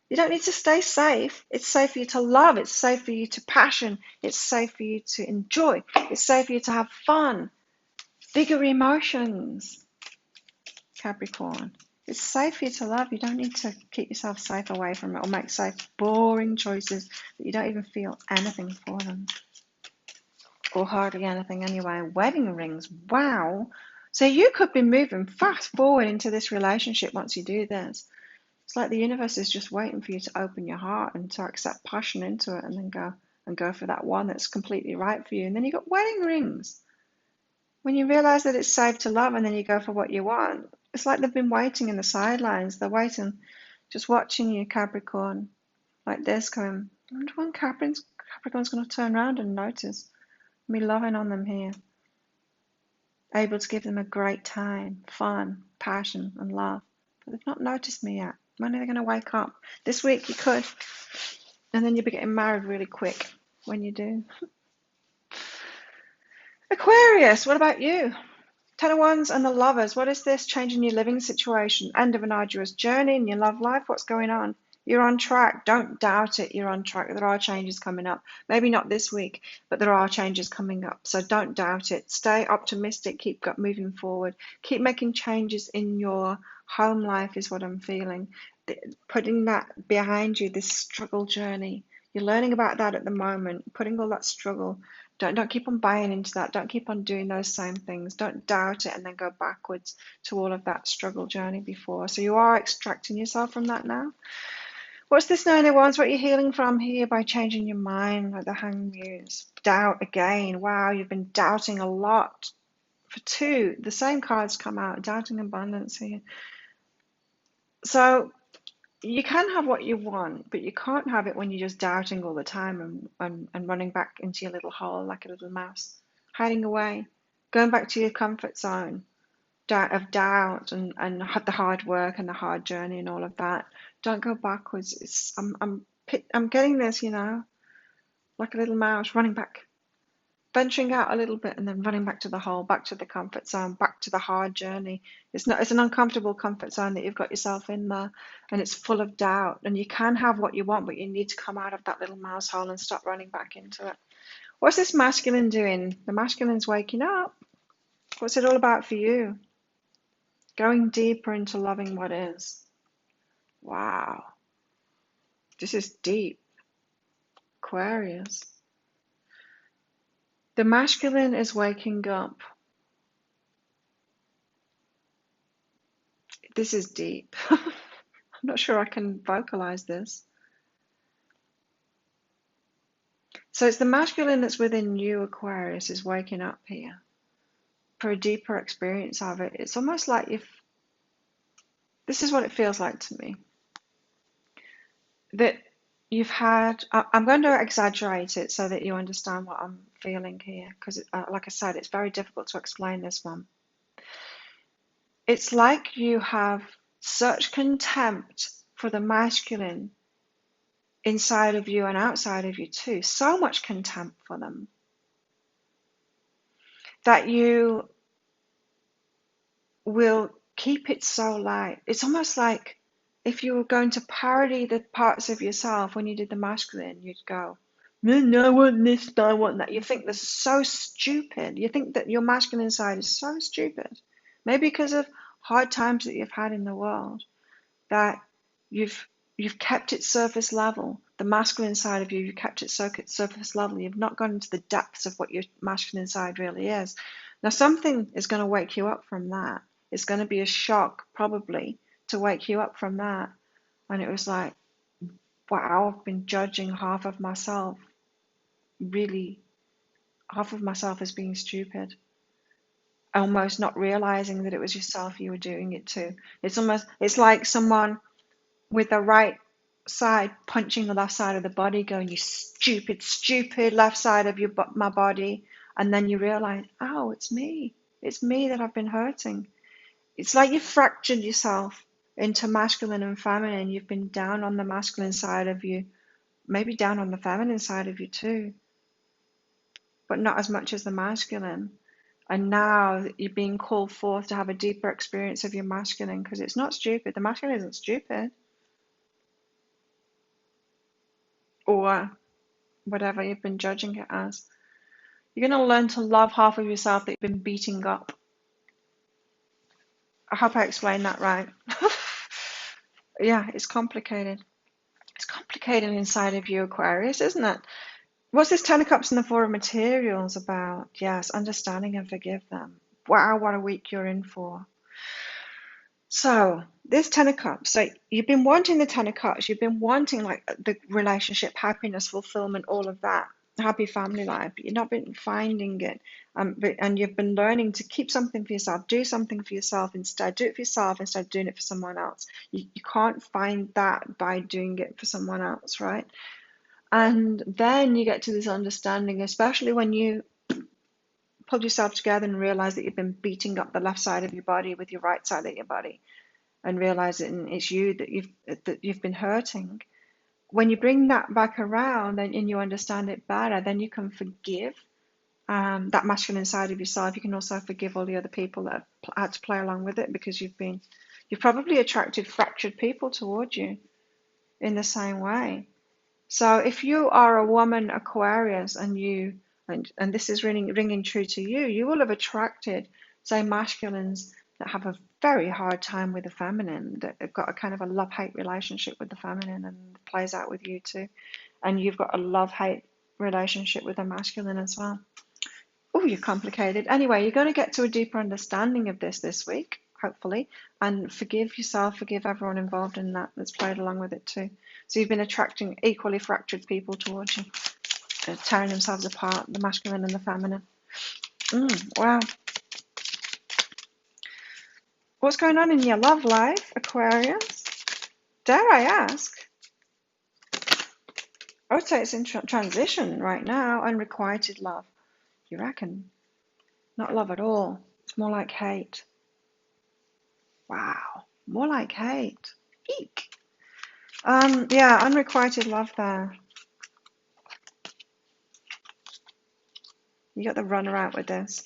You don't need to stay safe. It's safe for you to love. It's safe for you to passion. It's safe for you to enjoy. It's safe for you to have fun. Bigger emotions, Capricorn. It's safe for you to love. You don't need to keep yourself safe away from it or make safe, boring choices that you don't even feel anything for them. Or hardly anything anyway. Wedding rings. Wow. So you could be moving fast forward into this relationship once you do this. It's like the universe is just waiting for you to open your heart and to accept passion into it and then go for that one that's completely right for you. And then you got wedding rings. When you realize that it's safe to love and then you go for what you want, it's like they've been waiting in the sidelines. They're waiting, just watching you, Capricorn, like this going, I wonder when Capricorn's going to turn around and notice me loving on them here. Able to give them a great time, fun, passion, and love. But they've not noticed me yet. When are they going to wake up? This week you could. And then you'll be getting married really quick when you do. Aquarius, what about you? Ten of Wands and the Lovers. What is this? Changing your living situation. End of an arduous journey in your love life. What's going on? You're on track. Don't doubt it. You're on track. There are changes coming up. Maybe not this week, but there are changes coming up. So don't doubt it. Stay optimistic. Keep moving forward. Keep making changes in your home life is what I'm feeling. Putting that behind you, this struggle journey. You're learning about that at the moment. Putting all that struggle. Don't keep on buying into that. Don't keep on doing those same things. Don't doubt it and then go backwards to all of that struggle journey before. So you are extracting yourself from that now. What's this Nine of Wands? What you're healing from here by changing your mind, like the Hanged Muse? Doubt again. Wow, you've been doubting a lot. For two, the same cards come out, doubting abundance here. So you can have what you want, but you can't have it when you're just doubting all the time and running back into your little hole like a little mouse, hiding away, going back to your comfort zone of doubt and the hard work and the hard journey and all of that. Don't go backwards. I'm getting this, like a little mouse running back, venturing out a little bit and then running back to the hole, back to the comfort zone, back to the hard journey. It's an uncomfortable comfort zone that you've got yourself in there, and it's full of doubt. And you can have what you want, but you need to come out of that little mouse hole and stop running back into it. What's this masculine doing? The masculine's waking up. What's it all about for you? Going deeper into loving what is. Wow. This is deep. Aquarius. The masculine is waking up. This is deep. I'm not sure I can vocalize this. So it's the masculine that's within you, Aquarius, is waking up here for a deeper experience of it. It's almost like this is what it feels like to me. That you've had, I'm going to exaggerate it so that you understand what I'm feeling here, because like I said, it's very difficult to explain this one. It's like you have such contempt for the masculine inside of you and outside of you too, so much contempt for them, that you will keep it so light. It's almost like if you were going to parody the parts of yourself when you did the masculine, you'd go, no, I want this, I want that. You think this is so stupid. You think that your masculine side is so stupid. Maybe because of hard times that you've had in the world, that you've kept it surface level. The masculine side of you, you've kept it surface level. You've not gone into the depths of what your masculine side really is. Now, something is going to wake you up from that. It's going to be a shock, probably, to wake you up from that. And it was like, wow, I've been judging half of myself, really, half of myself as being stupid, almost not realizing that it was yourself you were doing it to. It's like someone with the right side punching the left side of the body, going, you stupid, stupid left side of my body. And then you realize, oh, it's me. It's me that I've been hurting. It's like you've fractured yourself into masculine and feminine. You've been down on the masculine side of you, maybe down on the feminine side of you too, but not as much as the masculine. And now you're being called forth to have a deeper experience of your masculine, because it's not stupid. The masculine isn't stupid, or whatever you've been judging it as. You're going to learn to love half of yourself that you've been beating up. I hope I explained that right. Yeah, it's complicated. It's complicated inside of you, Aquarius, isn't it? What's this Ten of Cups and the Four of Materials about? Yes, understanding and forgive them. Wow, what a week you're in for. So, this Ten of Cups, so you've been wanting the Ten of Cups, you've been wanting like the relationship, happiness, fulfillment, all of that, happy family life, but you've not been finding it. And you've been learning to keep something for yourself, do something for yourself instead, do it for yourself instead of doing it for someone else. You can't find that by doing it for someone else, right? And then you get to this understanding, especially when you pull yourself together and realize that you've been beating up the left side of your body with your right side of your body, and realize it's you that you've been hurting. When you bring that back around and you understand it better, then you can forgive that masculine side of yourself. You can also forgive all the other people that have had to play along with it, because you've probably attracted fractured people towards you in the same way. So if you are a woman Aquarius, and this is ringing true to you, you will have attracted, say, masculines that have a very hard time with the feminine, that have got a kind of a love-hate relationship with the feminine, and it plays out with you too. And you've got a love-hate relationship with the masculine as well. Oh, you're complicated. Anyway, you're going to get to a deeper understanding of this week, hopefully, and forgive yourself, forgive everyone involved in that's played along with it too. So you've been attracting equally fractured people towards you, tearing themselves apart, the masculine and the feminine. Wow. What's going on in your love life, Aquarius? Dare I ask? I would say it's in transition right now. Unrequited love. You reckon? Not love at all. It's more like hate. Wow. More like hate. Eek. Yeah, unrequited love there. You got the runner out with this.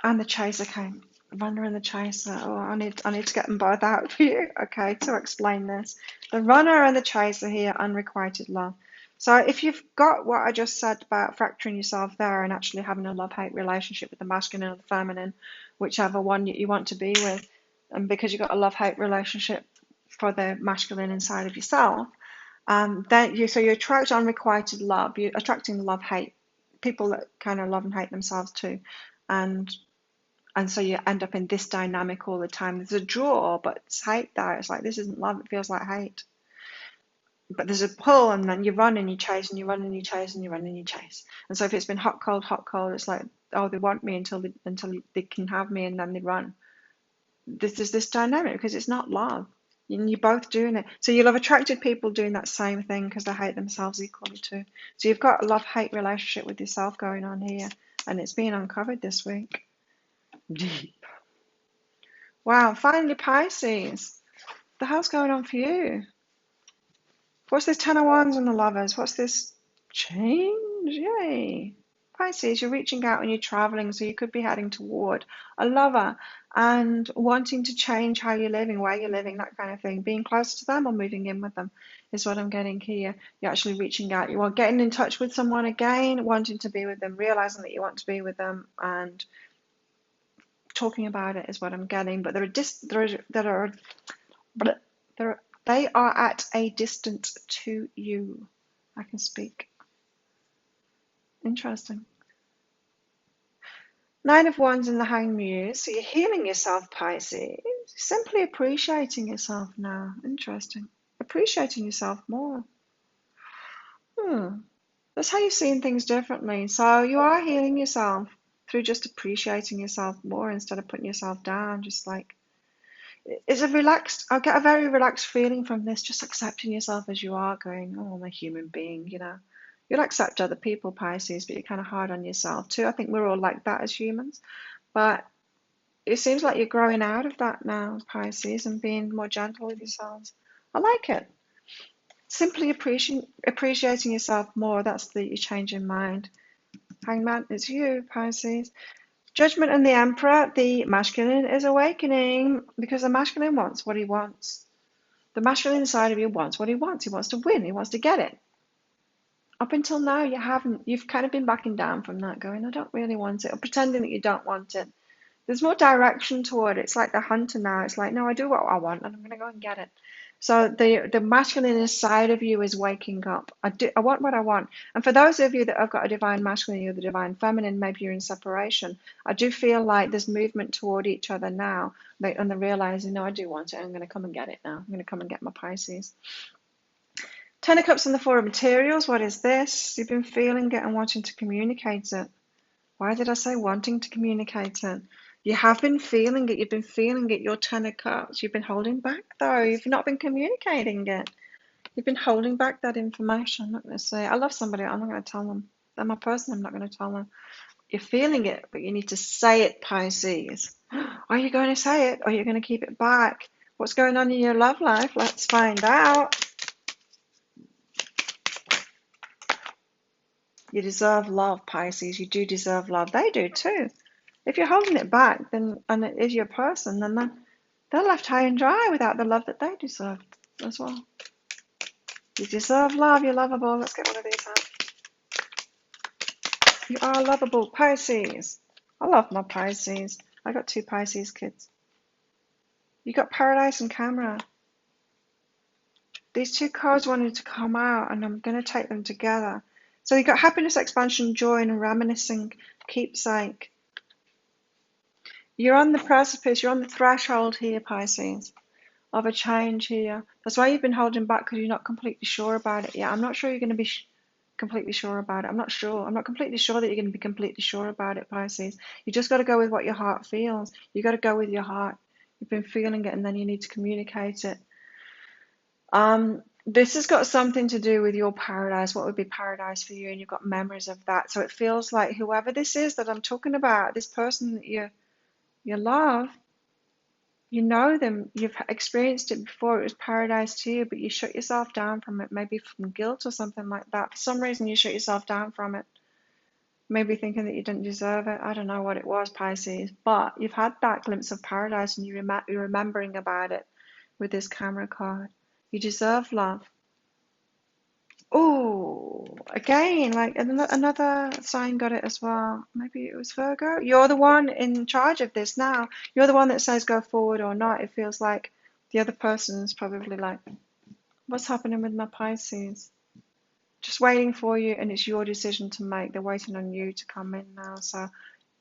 And the chaser came. Runner and the chaser. Oh, I need to get them both out for you. Okay, to explain this. The runner and the chaser here, unrequited love. So if you've got what I just said about fracturing yourself there and actually having a love-hate relationship with the masculine or the feminine, whichever one you want to be with, and because you've got a love-hate relationship for the masculine inside of yourself, then you attract unrequited love. You're attracting love-hate, people that kind of love and hate themselves too, and so you end up in this dynamic all the time. There's a draw, but it's hate there. It's like, this isn't love, it feels like hate. But there's a pull, and then you run and you chase, and you run and you chase, and you run and you chase. And so if it's been hot, cold, it's like, oh, they want me until they can have me, and then they run. There's this dynamic because it's not love. And you're both doing it. So you'll have attracted people doing that same thing because they hate themselves equally too. So you've got a love-hate relationship with yourself going on here, and it's being uncovered this week. Deep. Wow, finally Pisces. What the hell's going on for you? What's this Ten of Wands and the Lovers? What's this change? Yay. Pisces, you're reaching out and you're traveling, so you could be heading toward a lover and wanting to change how you're living, where you're living, that kind of thing. Being close to them or moving in with them is what I'm getting here. You're actually reaching out. You are getting in touch with someone again, wanting to be with them, realizing that you want to be with them, and talking about it is what I'm getting. But they are at a distance to you. I can speak. Interesting. Nine of Wands in the Hanged Muse. So you're healing yourself, Pisces. Simply appreciating yourself now. Interesting. Appreciating yourself more. That's how you're seeing things differently. So you are healing yourself through just appreciating yourself more instead of putting yourself down. Just like, it's a relaxed, I get a very relaxed feeling from this, just accepting yourself as you are, going, oh, I'm a human being, you know. You'll accept other people, Pisces, but you're kind of hard on yourself too. I think we're all like that as humans. But it seems like you're growing out of that now, Pisces, and being more gentle with yourselves. I like it. Simply appreciating yourself more. That's the change in mind. Hangman, it's you, Pisces. Judgment and the Emperor. The masculine is awakening because the masculine wants what he wants. The masculine side of you wants what he wants. He wants to win. He wants to get it. Up until now, you haven't. You've kind of been backing down from that, going, I don't really want it, or pretending that you don't want it. There's more direction toward it. It's like the hunter now. It's like, no, I do what I want, and I'm going to go and get it. So the masculine side of you is waking up. I want what I want. And for those of you that have got a divine masculine or the divine feminine, maybe you're in separation. I do feel like there's movement toward each other now, and they're realizing, no, I do want it. I'm going to come and get it now. I'm going to come and get my Pisces. Ten of Cups and the Four of Materials. What is this? You've been feeling it and wanting to communicate it. Why did I say wanting to communicate it? You have been feeling it. You've been feeling it. Your Ten of Cups. You've been holding back, though. You've not been communicating it. You've been holding back that information. I'm not going to say, I love somebody. I'm not going to tell them. They're my person. I'm not going to tell them. You're feeling it, but you need to say it, Pisces. Are you going to say it, or are you going to keep it back? What's going on in your love life? Let's find out. You deserve love, Pisces. You do deserve love. They do too. If you're holding it back, then, and it is your person, then they're left high and dry without the love that they deserve as well. You deserve love. You're lovable. Let's get one of these out. You are lovable, Pisces. I love my Pisces. I got 2 Pisces kids. You got Paradise and Camera. These 2 cards wanted to come out, and I'm going to take them together. So you got Happiness, Expansion, Joy, and Reminiscing, Keepsake. You're on the precipice, you're on the threshold here, Pisces, of a change here. That's why you've been holding back, because you're not completely sure about it yet. I'm not sure you're going to be completely sure about it. I'm not sure. I'm not completely sure that you're going to be completely sure about it, Pisces. You just got to go with what your heart feels. You got to go with your heart. You've been feeling it, and then you need to communicate it. This has got something to do with your paradise. What would be paradise for you? And you've got memories of that. So it feels like whoever this is that I'm talking about, this person that you love, you know them, you've experienced it before, it was paradise to you, but you shut yourself down from it, maybe from guilt or something like that. For some reason, you shut yourself down from it, maybe thinking that you didn't deserve it. I don't know what it was, Pisces, but you've had that glimpse of paradise, and you're remembering about it with this Camera card. You deserve love. Oh, again, like another sign got it as well. Maybe it was Virgo. You're the one in charge of this now. You're the one that says go forward or not. It feels like the other person's probably like, what's happening with my Pisces? Just waiting for you, and it's your decision to make. They're waiting on you to come in now. So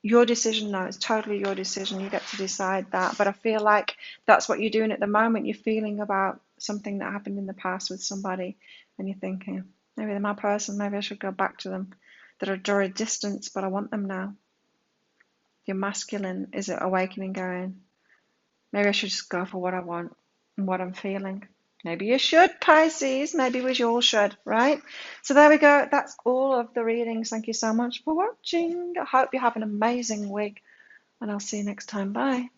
your decision now, it's totally your decision. You get to decide that. But I feel like that's what you're doing at the moment. You're feeling about something that happened in the past with somebody, and you're thinking, maybe they're my person, maybe I should go back to them. They're a distance, but I want them now. Your masculine is awakening, going, maybe I should just go for what I want and what I'm feeling. Maybe you should, Pisces. Maybe we all should, right? So there we go. That's all of the readings. Thank you so much for watching. I hope you have an amazing week, and I'll see you next time. Bye.